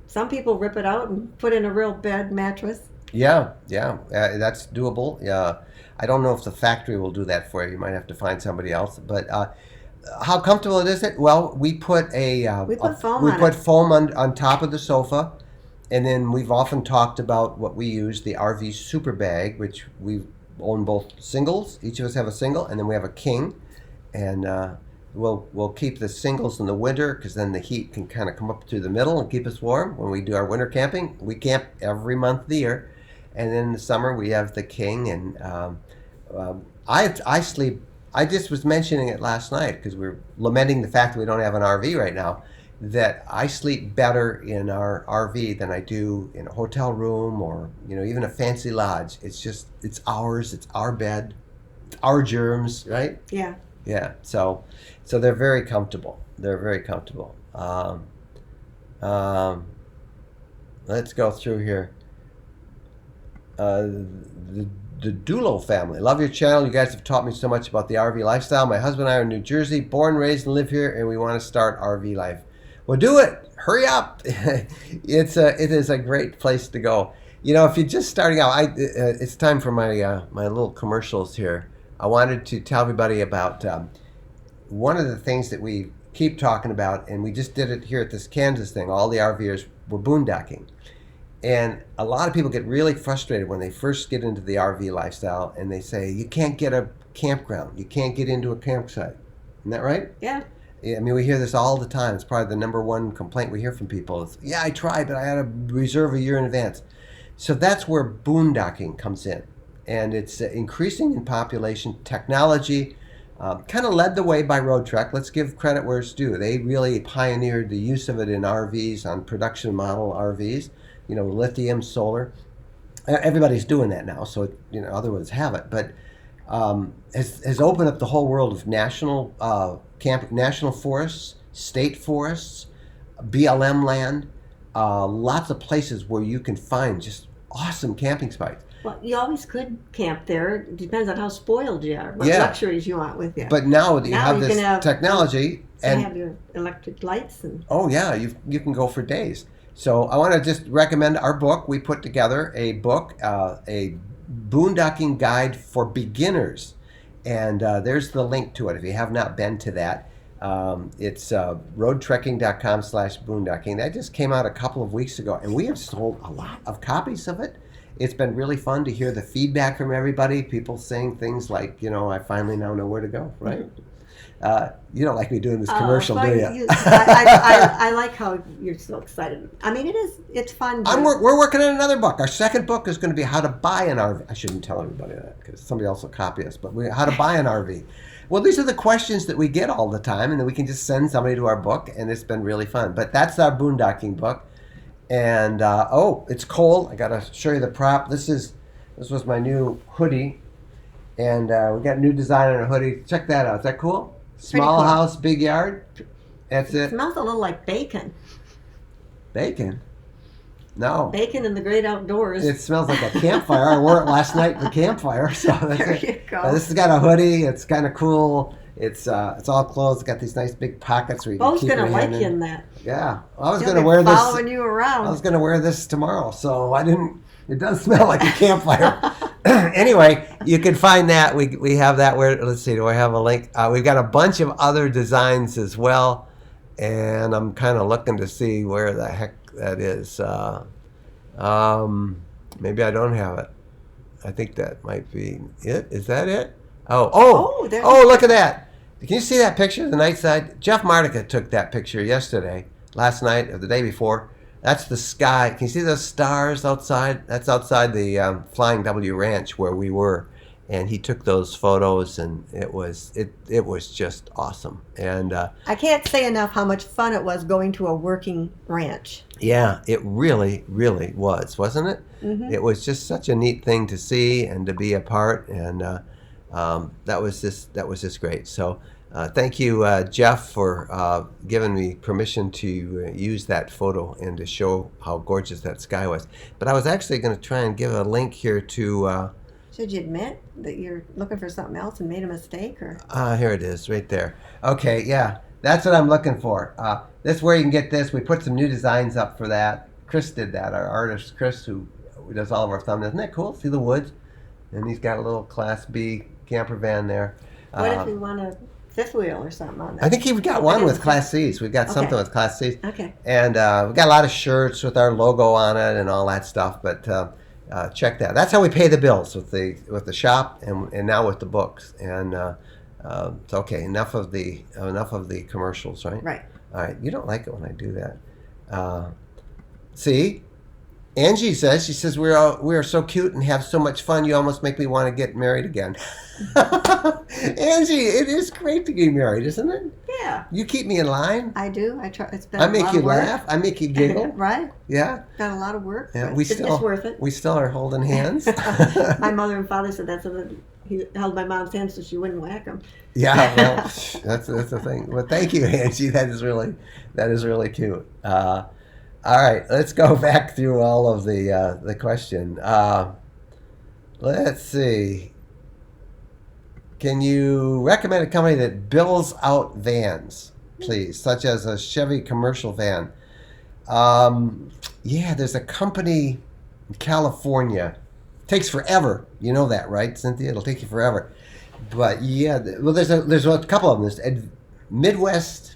Some people rip it out and put in a real bed mattress. Yeah, that's doable. Yeah, I don't know if the factory will do that for you. You might have to find somebody else. But how comfortable is it? Well, we put foam on top of the sofa, and then we've often talked about what we use, the RV Super Bag, which we own both singles. Each of us have a single, and then we have a king, and we'll keep the singles in the winter because then the heat can kind of come up through the middle and keep us warm when we do our winter camping. We camp every month of the year. And then in the summer we have the king, and I sleep. I just was mentioning it last night because we're lamenting the fact that we don't have an RV right now. That I sleep better in our RV than I do in a hotel room or even a fancy lodge. It's ours. It's our bed. It's our germs, right? Yeah. Yeah. So they're very comfortable. Let's go through here. The Dulo family. Love your channel. You guys have taught me so much about the RV lifestyle. My husband and I are in New Jersey, born, raised, and live here, and we want to start RV life. Well, do it. Hurry up. It is a great place to go. If you're just starting out, it's time for my little commercials here. I wanted to tell everybody about one of the things that we keep talking about, and we just did it here at this Kansas thing. All the RVers were boondocking. And a lot of people get really frustrated when they first get into the RV lifestyle and they say, you can't get a campground. You can't get into a campsite. Isn't that right? Yeah. I mean, we hear this all the time. It's probably the number one complaint we hear from people. Is, I tried, but I had to reserve a year in advance. So that's where boondocking comes in. and it's increasing in population. Technology kind of led the way by Roadtrek. Let's give credit where it's due. They really pioneered the use of it in RVs, on production model RVs, lithium, solar. Everybody's doing that now, so other ones have it, but has opened up the whole world of national national forests, state forests, BLM land, lots of places where you can find just awesome camping spots. Well, you always could camp there. It depends on how spoiled you are, what luxuries you want with you. But now that you have this technology, and you have your electric lights, and oh yeah, you can go for days. So I want to just recommend our book. We put together a book, a boondocking guide for beginners, and there's the link to it if you have not been to that. It's roadtrekking.com/boondocking. That just came out a couple of weeks ago, and we have sold a lot of copies of it. It's been really fun to hear the feedback from everybody. People saying things like, I finally now know where to go, right? You don't like me doing this commercial, do you? I like how you're so excited. I mean, it's fun. We're working on another book. Our second book is going to be how to buy an RV. I shouldn't tell everybody that because somebody else will copy us, but how to buy an RV. Well, these are the questions that we get all the time, and then we can just send somebody to our book, and it's been really fun. But that's our boondocking book. And it's cold. I gotta show you the prop. This was my new hoodie, and we got a new design on our hoodie. Check that out. Is that cool? Small cool. house, big yard. That's it. It smells a little like bacon. Bacon? No. Bacon in the great outdoors. It smells like a campfire. I wore it last night at the campfire. So there you go. This has got a hoodie. It's kind of cool. It's all closed. It's got these nice big pockets where you can keep your hand in. Bo's gonna like you in that. Yeah, I was gonna wear this. Following you around. I was gonna wear this tomorrow, so I didn't. It does smell like a campfire. Anyway, you can find that. We have that. Let's see. Do I have a link? We've got a bunch of other designs as well, and I'm kind of looking to see where the heck that is. Maybe I don't have it. I think that might be it. Is that it? Oh, look at that. Can you see that picture of the night side? Jeff Martica took that picture last night or the day before. That's the sky. Can you see those stars outside? That's outside the Flying W Ranch where we were. And he took those photos, and it was just awesome. And I can't say enough how much fun it was going to a working ranch. Yeah, it really, really was, wasn't it? Mm-hmm. It was just such a neat thing to see and to be a part, and that was just great. So thank you, Jeff, for giving me permission to use that photo and to show how gorgeous that sky was. But I was actually going to try and give a link here to... Should you admit that you're looking for something else and made a mistake? Or here it is, right there. Okay, yeah, that's what I'm looking for. This is where you can get this. We put some new designs up for that. Chris did that, our artist Chris, who does all of our thumbnails. Isn't that cool? See the woods? And he's got a little Class B camper van there. What if we want a fifth wheel or something on that? I think we've got one with Class C's. We've got something with Class C's. Okay. And we've got a lot of shirts with our logo on it and all that stuff, but... check that. That's how we pay the bills with the shop and now with the books. And it's okay. Enough of the commercials, right? Right. All right. You don't like it when I do that. See, Angie says we are so cute and have so much fun. You almost make me want to get married again. Angie, it is great to get married, isn't it? Yeah. You keep me in line. I do. I try. It's been. I make you laugh. I make you giggle. Right. Yeah. Got a lot of work. Yeah. It's worth it. We still are holding hands. My mother and father said that's what he held my mom's hand so she wouldn't whack him. Yeah. Well, that's the thing. Well, thank you, Angie. That is really cute. All right. Let's go back through all of the question. Let's see. Can you recommend a company that builds out vans, please, such as a Chevy commercial van? Yeah, there's a company in California. It takes forever. You know that, right, Cynthia? It'll take you forever. But yeah, well, there's a couple of them. There's Midwest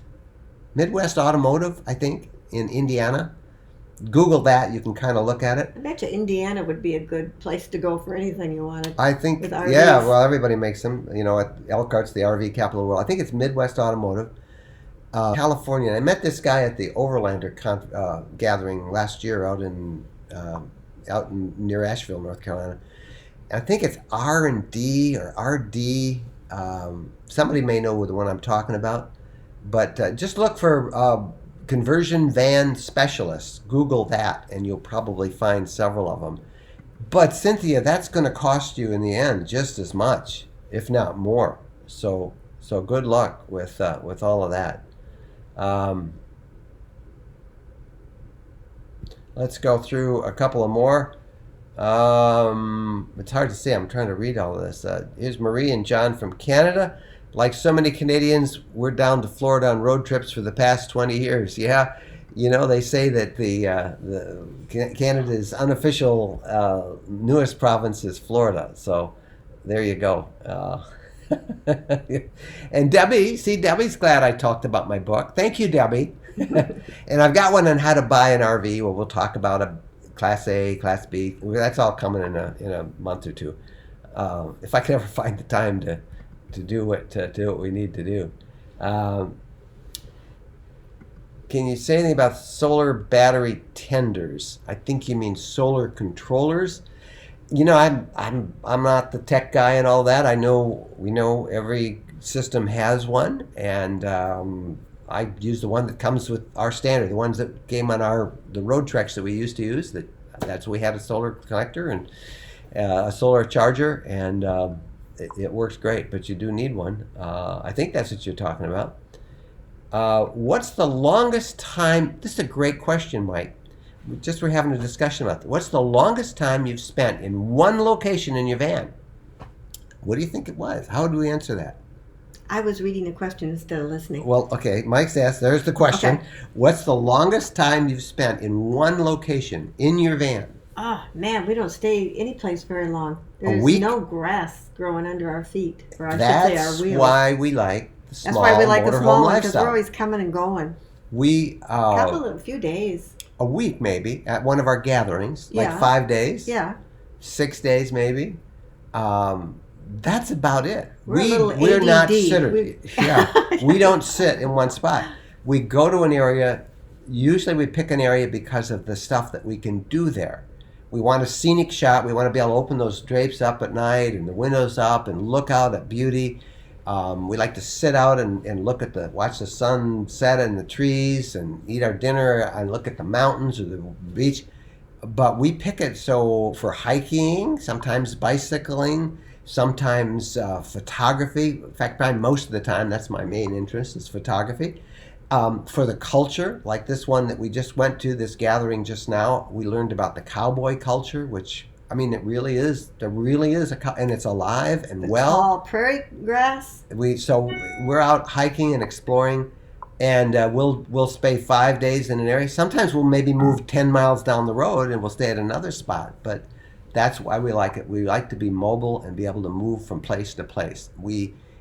Automotive, I think, in Indiana. Google that. You can kind of look at it. I bet you Indiana would be a good place to go for anything you wanted. I think, with RVs. Yeah, well, everybody makes them. At Elkhart's, the RV capital of the world. I think it's Midwest Automotive. California. I met this guy at the Overlander gathering last year out in near Asheville, North Carolina. I think it's R&D or RD. Somebody may know the one I'm talking about, but just look for conversion van specialists. Google that, and you'll probably find several of them. But Cynthia, that's going to cost you in the end just as much, if not more. So good luck with all of that. Let's go through a couple of more. It's hard to say. I'm trying to read all of this. Here's Marie and John from Canada. Like so many Canadians, we're down to Florida on road trips for the past 20 years. Yeah, they say that the Canada's unofficial newest province is Florida. So there you go. And Debbie's glad I talked about my book. Thank you, Debbie. And I've got one on how to buy an RV. Well, we'll talk about a Class A, Class B. That's all coming in a month or two. If I can ever find the time to do what we need to do. Can you say anything about solar battery tenders? I think you mean solar controllers. I'm not the tech guy and all that. We know every system has one, and I use the one that comes with our standard, the ones that came on the road treks that we used to use. That's we had a solar collector and a solar charger, and it works great. But you do need one. I think that's what you're talking about. What's the longest time? This is a great question, Mike. We're having a discussion about that. What's the longest time you've spent in one location in your van? What do you think it was? How do we answer that? I was reading the question instead of listening. Well, okay. Mike's asked. There's the question. Okay. What's the longest time you've spent in one location in your van? Oh, man, we don't stay any place very long. There's A week? No grass growing under our feet. Or I should That's say our wheels. why we like the small That's why we like the motorhome small one, because lifestyle. we're always coming and going. A few days. A week maybe at one of our gatherings, like Yeah. 5 days, Yeah. 6 days maybe. That's about it. We're not ADD. sitters. Yeah, we don't sit in one spot. We go to an area. Usually, we pick an area because of the stuff that we can do there. We want a scenic shot. We want to be able to open those drapes up at night and the windows up and look out at beauty. We like to sit out and watch the sun set in the trees and eat our dinner and look at the mountains or the beach. But we pick it for hiking, sometimes bicycling, sometimes photography. In fact, probably most of the time, that's my main interest is photography. For the culture, like this one that we just went to, this gathering just now, we learned about the cowboy culture, which it really is. There really is and it's alive and The well. tall prairie grass. We're out hiking and exploring, and we'll stay 5 days in an area. Sometimes we'll maybe move 10 miles down the road and we'll stay at another spot. But that's why we like it. We like to be mobile and be able to move from place to place.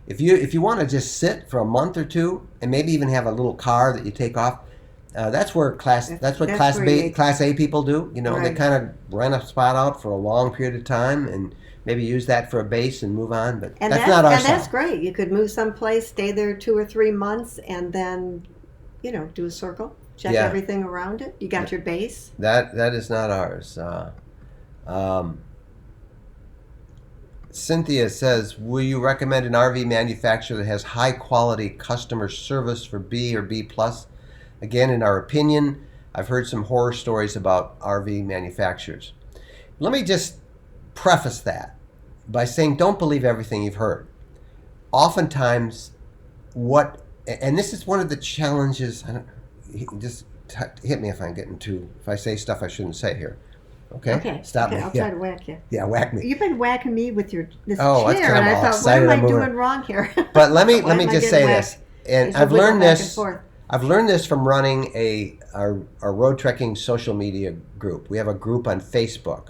If you want to just sit for a month or two and maybe even have a little car that you take off, that's what Class A people do. They Right. kind of rent a spot out for a long period of time and maybe use that for a base and move on. But that's not our style. And that's great. You could move someplace, stay there 2 or 3 months, and then, do a circle, check everything around it. You got your base. That is not ours. Cynthia says, will you recommend an RV manufacturer that has high quality customer service for B or B plus? Again, in our opinion, I've heard some horror stories about RV manufacturers. Let me just preface that by saying don't believe everything you've heard. Oftentimes, and this is one of the challenges, just hit me if I say stuff I shouldn't say here. Okay. Stop me. I'll try to whack you. Yeah, whack me. You've been whacking me with this That's chair, and I thought, what am I doing wrong here? But let me just say this, and I've learned this. I've learned this from running our road trekking social media group. We have a group on Facebook,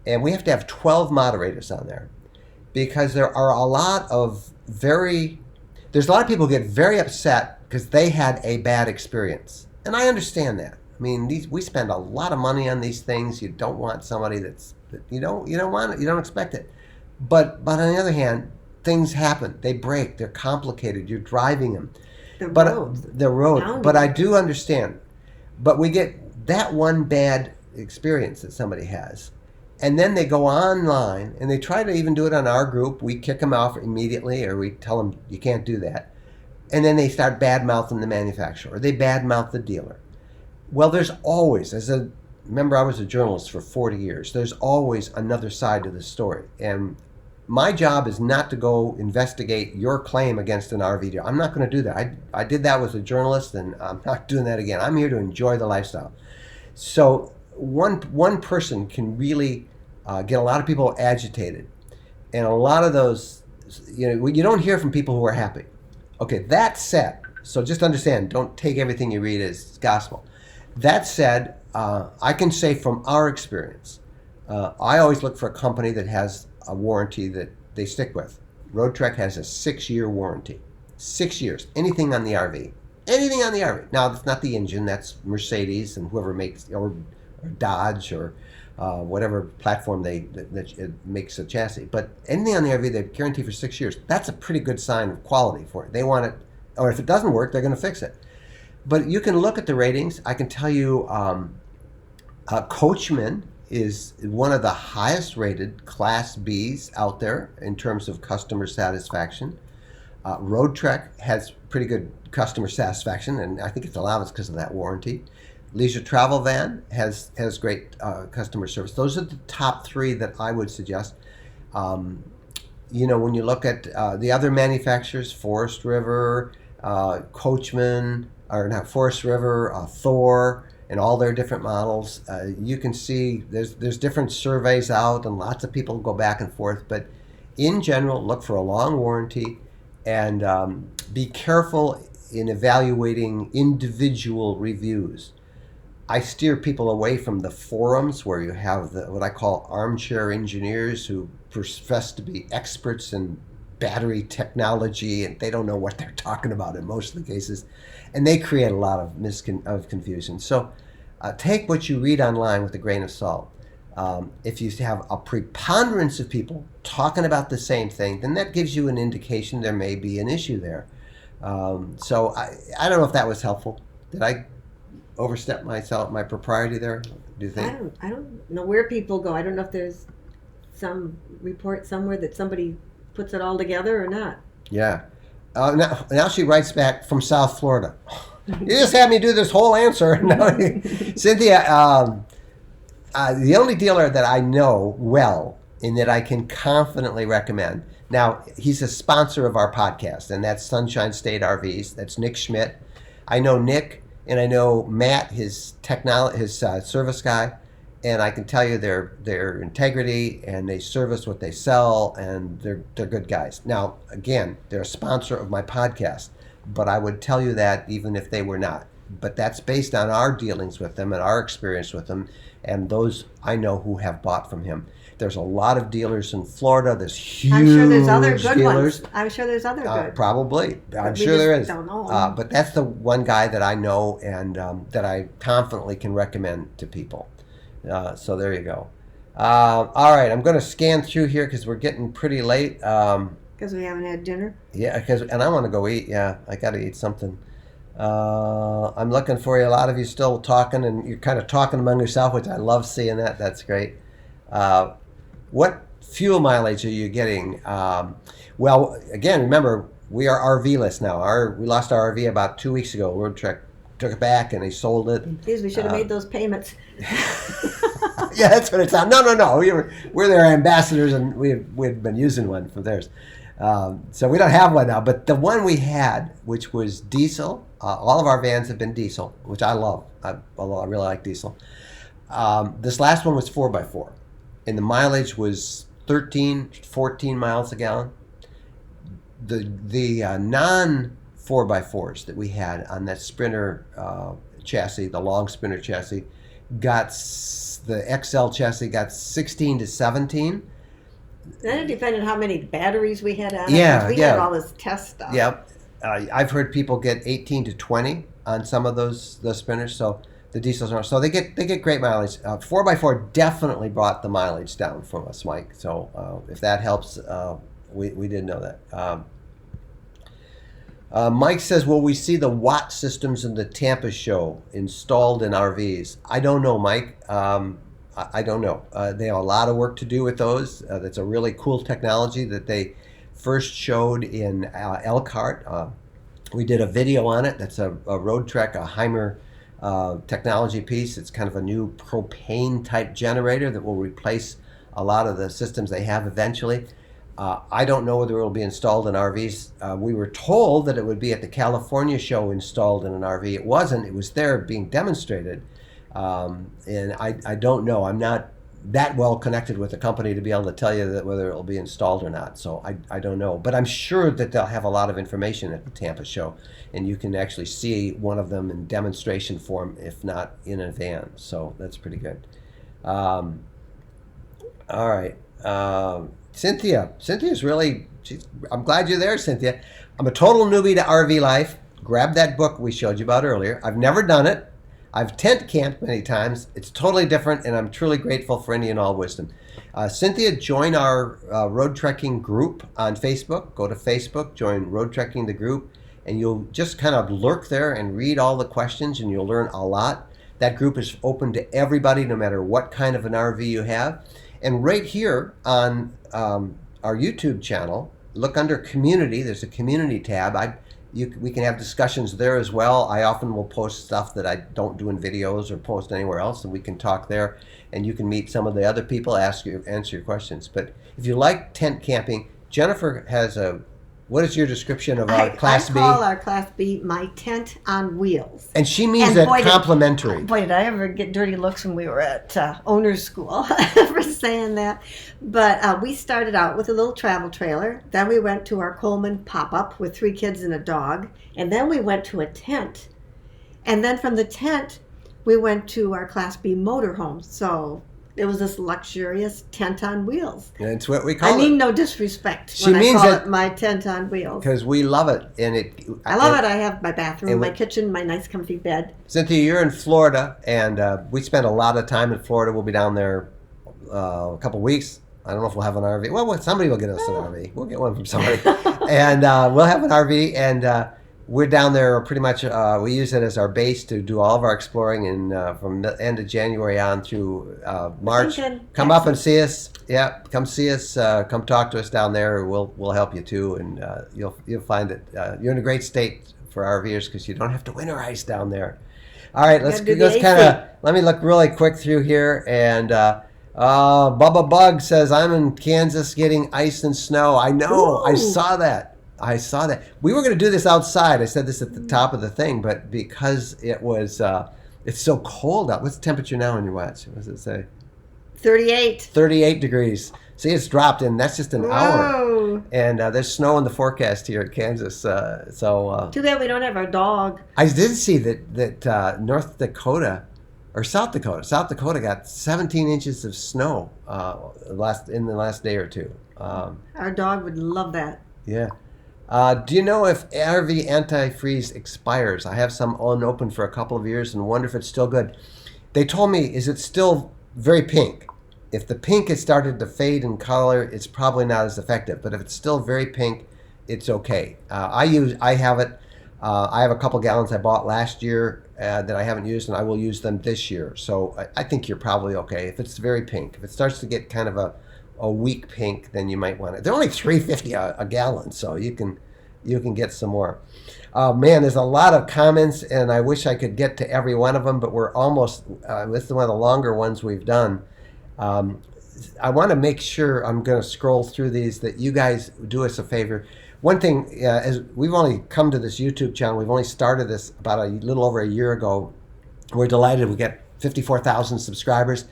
and we have to have 12 moderators on there because there's a lot of people who get very upset because they had a bad experience, and I understand that. We spend a lot of money on these things. You don't want somebody that you don't want it. You don't expect it. But on the other hand, things happen. They break. They're complicated. You're driving them. The road. But I do understand. But we get that one bad experience that somebody has, And then they go online and they try to even do it on our group. We kick them off immediately, or we tell them you can't do that. And then they start bad-mouthing the manufacturer, or they bad-mouth the dealer. Well, there's always, remember I was a journalist for 40 years, there's always another side to the story. And my job is not to go investigate your claim against an RV dealer. I'm not going to do that. I did that with a journalist, and I'm not doing that again. I'm here to enjoy the lifestyle. So one person can really get a lot of people agitated. And a lot of those, you don't hear from people who are happy. Okay, that said, so just understand, don't take everything you read as gospel. That said, I can say from our experience, I always look for a company that has a warranty that they stick with. Roadtrek has a 6-year warranty. 6 years. Anything on the RV. Anything on the RV. Now, that's not the engine. That's Mercedes and whoever makes, or Dodge, or whatever platform that makes a chassis. But anything on the RV, they guarantee for 6 years. That's a pretty good sign of quality for it. They want it, or if it doesn't work, they're going to fix it. But you can look at the ratings. I can tell you Coachman is one of the highest rated Class Bs out there in terms of customer satisfaction. Roadtrek has pretty good customer satisfaction, and I think it's allowed because of that warranty. Leisure Travel Van has great customer service. Those are the top 3 that I would suggest. When you look at the other manufacturers, Forest River, Coachman, or not Forest River, Thor, and all their different models, you can see there's different surveys out, and lots of people go back and forth. But in general, look for a long warranty, and be careful in evaluating individual reviews. I steer people away from the forums where you have what I call armchair engineers who profess to be experts in battery technology, and they don't know what they're talking about in most of the cases, and they create a lot of confusion. So take what you read online with a grain of salt. If you have a preponderance of people talking about the same thing, then that gives you an indication there may be an issue there. So I don't know if that was helpful. Did I overstep my propriety there? Do you think? I don't know where people go. I don't know if there's some report somewhere that somebody puts it all together or not. Yeah. Now she writes back from South Florida. You just had me do this whole answer. Cynthia, the only dealer that I know well and that I can confidently recommend. Now, he's a sponsor of our podcast, and that's Sunshine State RVs. That's Nick Schmidt. I know Nick, and I know Matt, his service guy, and I can tell you their integrity, and they service what they sell, and they're good guys. Now, again, they're a sponsor of my podcast, but I would tell you that even if they were not. But that's based on our dealings with them and our experience with them, and those I know who have bought from him. There's a lot of dealers in Florida. There's huge I'm sure there's other good dealers. ones. I'm sure there's other good. Probably. I'm sure there is. Don't know. But that's the one guy that I know and that I confidently can recommend to people. So there you go. All right, I'm going to scan through here because we're getting pretty late. Because we haven't had dinner? Yeah, and I want to go eat. Yeah, I got to eat something. I'm looking for you. A lot of you still talking, and you're kind of talking among yourself, which I love seeing that. That's great. What fuel mileage are you getting? Well, again, remember, we are RV-less now. We lost our RV about 2 weeks ago. Roadtrek took it back, and they sold it. Geez, we should have made those payments. Yeah, that's what it's on. No. We're their ambassadors, and we've been using one for theirs. So we don't have one now, but the one we had, which was diesel, all of our vans have been diesel, which I love. I really like diesel. This last one was 4x4, and the mileage was 13, 14 miles a gallon. The non 4x4s that we had on that Sprinter chassis, the long Sprinter chassis, the XL chassis got 16 to 17. Then it depended how many batteries we had on it. Yeah, we had all this test stuff. Yep. I've heard people get 18 to 20 on some of those Sprinters. So the diesels are, so they get great mileage. 4x4 definitely brought the mileage down from us, Mike. So if that helps, we did know that. Mike says, will we see the Watt systems in the Tampa show installed in RVs? I don't know, Mike. I don't know. They have a lot of work to do with those. That's a really cool technology that they first showed in Elkhart. We did a video on it. That's a Roadtrek, a Heimer technology piece. It's kind of a new propane type generator that will replace a lot of the systems they have eventually. I don't know whether it will be installed in RVs. We were told that it would be at the California show installed in an RV. It wasn't. It was there being demonstrated. And I don't know. I'm not that well connected with the company to be able to tell you that whether it will be installed or not. So I don't know. But I'm sure that they'll have a lot of information at the Tampa show. And you can actually see one of them in demonstration form, if not in a van. So that's pretty good. All right. Cynthia's really, I'm glad you're there, Cynthia. I'm a total newbie to RV life. Grab that book we showed you about earlier. I've never done it. I've tent camped many times. It's totally different, and I'm truly grateful for any and all wisdom. Cynthia, join our Roadtreking group on Facebook. Go to Facebook, join Roadtreking the group, and you'll just kind of lurk there and read all the questions, and you'll learn a lot. That group is open to everybody, no matter what kind of an RV you have. And right here on our YouTube channel, look under Community. There's a Community tab. We can have discussions there as well. I often will post stuff that I don't do in videos or post anywhere else, and we can talk there. And you can meet some of the other people, answer your questions. But if you like tent camping, Jennifer has what is your description of our Class B? I call our Class B my tent on wheels. And she means that complimentary. Boy, did I ever get dirty looks when we were at owner's school for saying that. But we started out with a little travel trailer. Then we went to our Coleman pop-up with 3 kids and a dog. And then we went to a tent. And then from the tent, we went to our Class B motorhome. So it was this luxurious tent on wheels. That's what we call it. I mean no disrespect when I call it my tent on wheels. Because we love it. I love it. I have my bathroom, my kitchen, my nice comfy bed. Cynthia, you're in Florida, and we spent a lot of time in Florida. We'll be down there a couple weeks. I don't know if we'll have an RV. Well, somebody will get us an RV. We'll get one from somebody. And we'll have an RV, and we're down there pretty much. We use it as our base to do all of our exploring, and from the end of January on through March. Come up and see us. Yeah, come see us. Come talk to us down there. We'll help you too, and you'll find that you're in a great state for RVers because you don't have to winterize down there. All right, let's kind of let me look really quick through here, and Bubba Bug says I'm in Kansas getting ice and snow. I know. Ooh. I saw that. We were going to do this outside. I said this at the top of the thing, but because it was, it's so cold out. What's the temperature now on your watch? What does it say? 38. 38 degrees. See, it's dropped in. That's just an hour. And there's snow in the forecast here at Kansas. Too bad we don't have our dog. I did see that North Dakota, or South Dakota got 17 inches of snow in the last day or two. Our dog would love that. Yeah. Do you know if RV antifreeze expires? I have some unopened for a couple of years and wonder if it's still good. They told me, is it still very pink? If the pink has started to fade in color, it's probably not as effective. But if it's still very pink, it's okay. I have it. I have a couple gallons I bought last year that I haven't used, and I will use them this year. So I think you're probably okay if it's very pink. If it starts to get kind of a weak pink, then you might want it. They're only $3.50 a gallon, so you can get some more. Man, there's a lot of comments, and I wish I could get to every one of them, but we're almost. This is one of the longer ones we've done. I want to make sure I'm going to scroll through these, that you guys do us a favor. One thing, as we've only come to this YouTube channel, we've only started this about a little over a year ago. We're delighted we get 54,000 subscribers.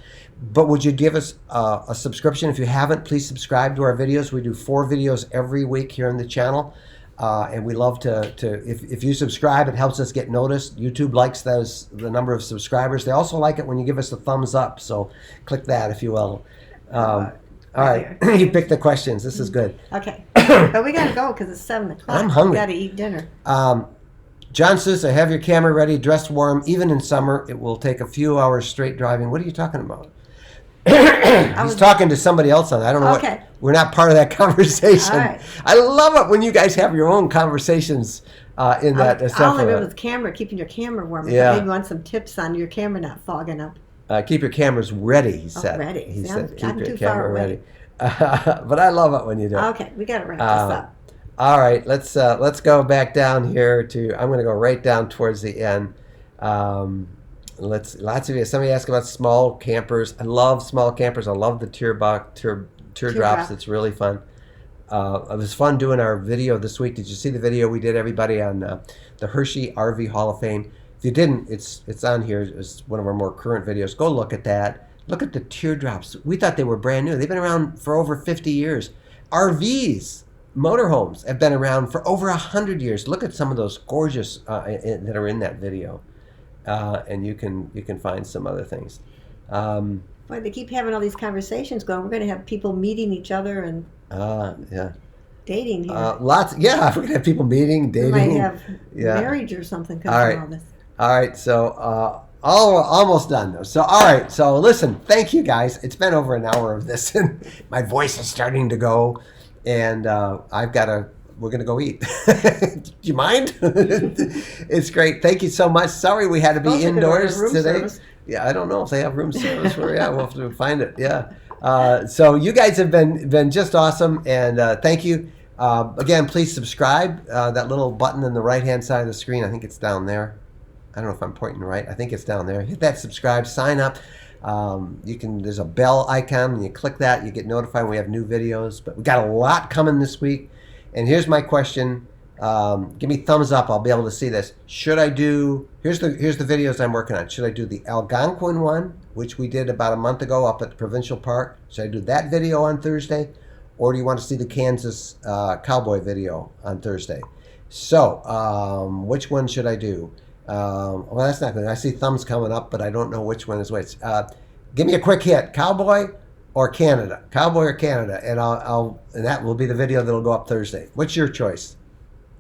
But would you give us a subscription? If you haven't, please subscribe to our videos. We do 4 videos every week here on the channel. And we love to if you subscribe, it helps us get noticed. YouTube likes the number of subscribers. They also like it when you give us a thumbs up. So click that if you will. All right, you pick the questions. This is good. Okay, but we got to go because it's 7 o'clock. I'm hungry. We got to eat dinner. John says, have your camera ready, dressed warm, even in summer. It will take a few hours straight driving. What are you talking about? He's talking to somebody else on that. I don't know what. We're not part of that conversation. All right. I love it when you guys have your own conversations in that. All I remember was camera, keeping your camera warm. Yeah. Maybe you want some tips on your camera not fogging up. Keep your cameras ready, he said. Ready. He See, said, keep I'm your too camera far away. ready. But I love it when you do it. Okay, we got to wrap this up. All right, let's go back down here to. I'm going to go right down towards the end. Lots of you. Somebody asked about small campers. I love small campers. I love the teardrops. It's really fun. It was fun doing our video this week. Did you see the video we did, everybody, on the Hershey RV Hall of Fame? If you didn't, it's on here. It's one of our more current videos. Go look at that. Look at the teardrops. We thought they were brand new. They've been around for over 50 years. RVs, motorhomes, have been around for over 100 years. Look at some of those gorgeous that are in that video, and you can find some other things. Boy, they keep having all these conversations going. We're going to have people meeting each other and dating here. Lots. Yeah, we're going to have people meeting, dating. We might have marriage or something come from all this. All right, so almost done though. So all right, so listen, thank you guys. It's been over an hour of this, and my voice is starting to go, and we're gonna go eat. Do you mind? It's great. Thank you so much. Sorry we had to be indoors today. Service. Yeah, I don't know if they have room service where. Yeah, we'll have to find it. Yeah. So you guys have been just awesome, and thank you. Again, please subscribe. That little button on the right-hand side of the screen. I think it's down there. I don't know if I'm pointing right. I think it's down there. Hit that subscribe, sign up. There's a bell icon, and you click that, you get notified when we have new videos. But we got a lot coming this week. And here's my question. Give me thumbs up. I'll be able to see this. Should I do? Here's the videos I'm working on. Should I do the Algonquin one, which we did about a month ago up at the Provincial Park? Should I do that video on Thursday, or do you want to see the Kansas cowboy video on Thursday? So which one should I do? Well, that's not good. I see thumbs coming up, but I don't know which one is which. Give me a quick hit: cowboy or Canada? Cowboy or Canada? And and that will be the video that'll go up Thursday. What's your choice?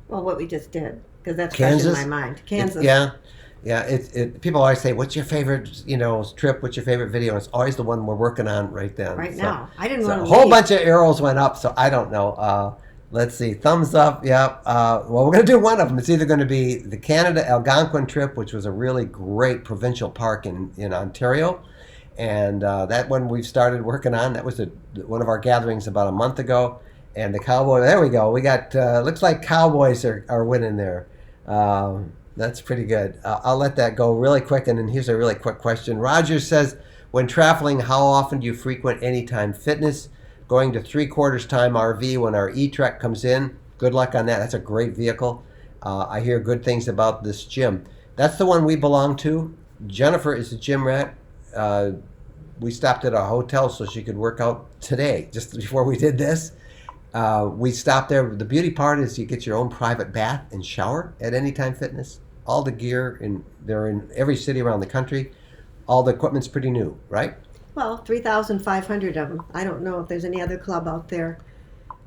Well, what we just did, because that's Kansas? fresh in my mind. Kansas. Yeah. People always say, "What's your favorite, trip? What's your favorite video?" And it's always the one we're working on right then. Right now, I didn't so want a to. whole bunch of arrows went up, so I don't know. Let's see, thumbs up. Yeah. Well, we're going to do one of them. It's either going to be the Canada Algonquin trip, which was a really great provincial park in Ontario, and that one we've started working on. That was one of our gatherings about a month ago. And the cowboy. There we go. We got. Looks like Cowboys are winning there. That's pretty good. I'll let that go really quick. And then here's a really quick question. Roger says, when traveling, how often do you frequent Anytime Fitness? Going to 3/4 time RV when our E-Trek comes in. Good luck on that. That's a great vehicle. I hear good things about this gym. That's the one we belong to. Jennifer is a gym rat. We stopped at a hotel so she could work out today, just before we did this. We stopped there. The beauty part is you get your own private bath and shower at Anytime Fitness. All the gear, they're in every city around the country. All the equipment's pretty new, right? Well, 3,500 of them. I don't know if there's any other club out there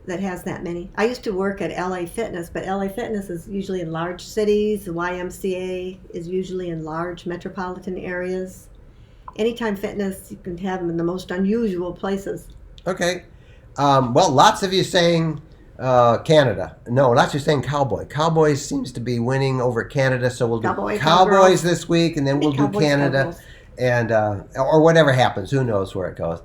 that has that many. I used to work at LA Fitness, but LA Fitness is usually in large cities. The YMCA is usually in large metropolitan areas. Anytime Fitness, you can have them in the most unusual places. Okay. Well, lots of you saying Canada. No, lots of you saying Cowboy. Cowboys seems to be winning over Canada, so we'll do Cowboys this week, and then we'll do Canada. Cowboys. And or whatever happens, who knows where it goes.